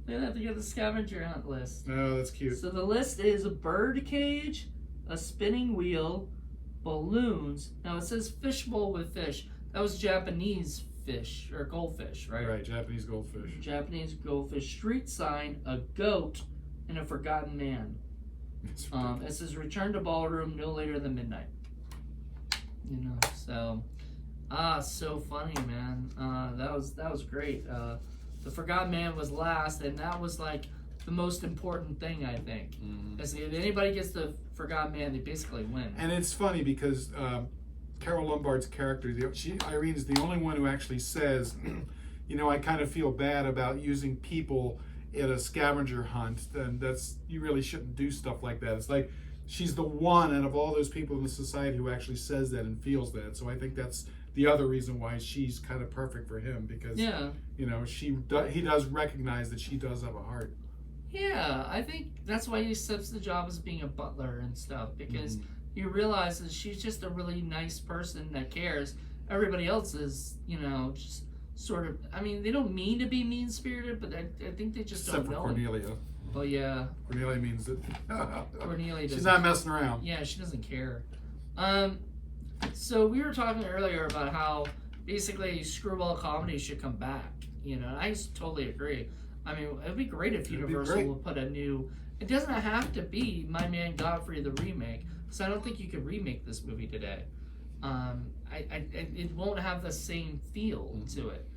Then I have to get the scavenger hunt list. Oh, that's cute. So the list is a bird cage, a spinning wheel, balloons. Now it says fishbowl with fish. That was Japanese fish or goldfish, right? Right, Japanese goldfish. Japanese goldfish, street sign, a goat, and a forgotten man. It says return to ballroom no later than midnight. So so funny, man. That was great. The forgotten man was last, and that was like the most important thing, I think. Because if anybody gets the forgotten man, they basically win. And it's funny because Carol Lombard's character, Irene, is the only one who actually says, I kind of feel bad about using people in a scavenger hunt, and you really shouldn't do stuff like that. It's like she's the one out of all those people in the society who actually says that and feels that. So I think that's the other reason why she's kind of perfect for him, because he does recognize that she does have a heart. Yeah, I think that's why he accepts the job as being a butler and stuff, because he realizes she's just a really nice person that cares. Everybody else is, just sort of, I mean, they don't mean to be mean-spirited, but I think they just Except don't know. Except for Cornelia. Well, yeah. Cornelia means that Cornelia she's not messing around. Yeah, she doesn't care. So we were talking earlier about how basically Screwball Comedy should come back. I totally agree. I mean, it'd be great if Universal would put a new. It doesn't have to be My Man Godfrey the remake, because I don't think you could remake this movie today. It won't have the same feel to it.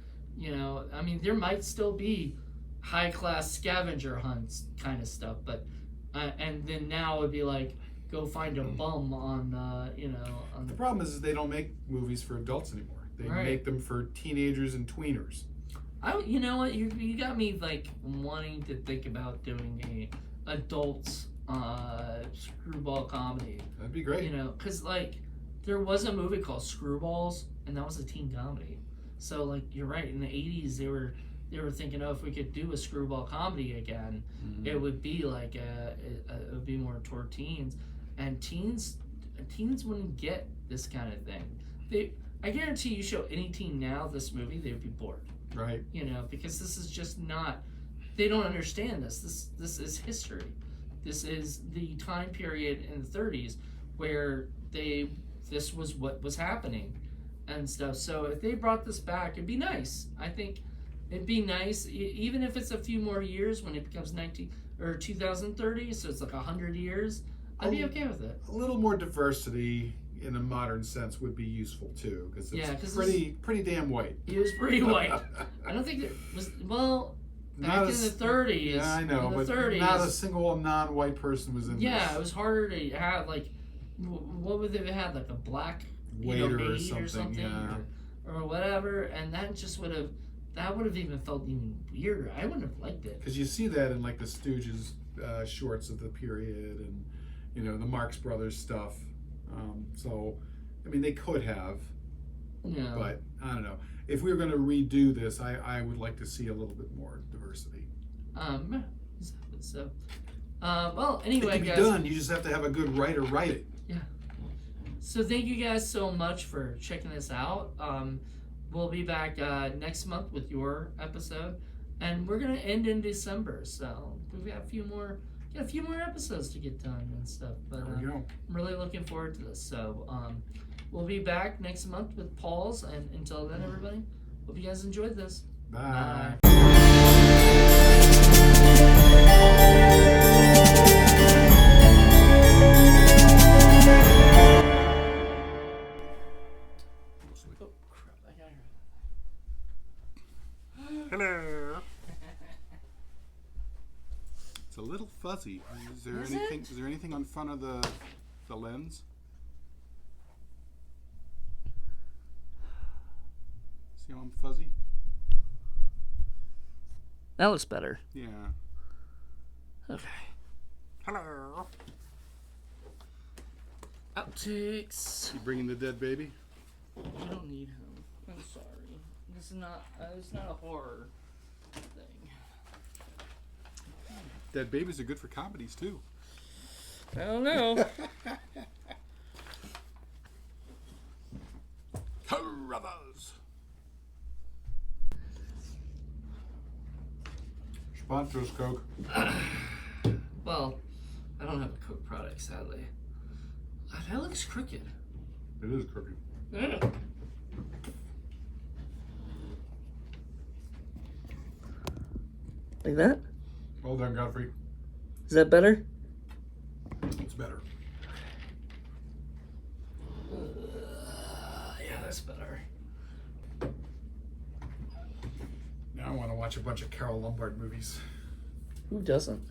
I mean, there might still be high class scavenger hunts kind of stuff, but and then now it'd be like, go find a bum on. The problem is they don't make movies for adults anymore. They make them for teenagers and tweeners. You know what? You got me like wanting to think about doing a adults screwball comedy. That'd be great. Because like there was a movie called Screwballs, and that was a teen comedy. So like you're right. In the '80s, they were thinking, if we could do a screwball comedy again, it would be like it would be more toward teens, and teens wouldn't get this kind of thing. I guarantee you show any teen now this movie, they would be bored. Right. Because this is just not. They don't understand this. This is history. This is the time period in the 30s where this was what was happening and stuff. So if they brought this back, it'd be nice. I think it'd be nice, even if it's a few more years when it becomes 2030, so it's like 100 years. I'd be okay with it. A little more diversity in a modern sense would be useful too, because it's pretty damn white. It was pretty white. I don't think it was back in the 30s. Yeah, I know, but 30s, not a single non-white person was in this. Yeah, it was harder to have like, what would they have had, like a black waiter maid or something, yeah, or whatever, and that just would have even felt even weirder. I wouldn't have liked it. Because you see that in like the Stooges shorts of the period, and the Marx Brothers stuff. So, I mean, they could have, but I don't know. If we were going to redo this, I would like to see a little bit more diversity. So, well, anyway, it can be guys, done. You just have to have a good writer write it. Yeah. So thank you guys so much for checking this out. We'll be back next month with your episode, and we're gonna end in December. So we've got a few more episodes to get done and stuff. But I'm really looking forward to this. So we'll be back next month with Paul's, and until then, everybody, hope you guys enjoyed this. Bye. Hello. It's a little fuzzy. Is there Is anything? it? Is there anything on front of the lens? See how I'm fuzzy? That looks better. Yeah. Okay. Hello. Outtakes. You bringing the dead baby? I don't need him. I'm sorry. This is not. It's not a horror thing. Dead babies are good for comedies too. I don't know. Brothers. Sponsor us, Coke. Well, I don't have a Coke product, sadly. That looks crooked. It is crooked. Yeah. Like that? Well done, Godfrey. Is that better? It's better. Yeah, that's better. Now I want to watch a bunch of Carol Lombard movies. Who doesn't?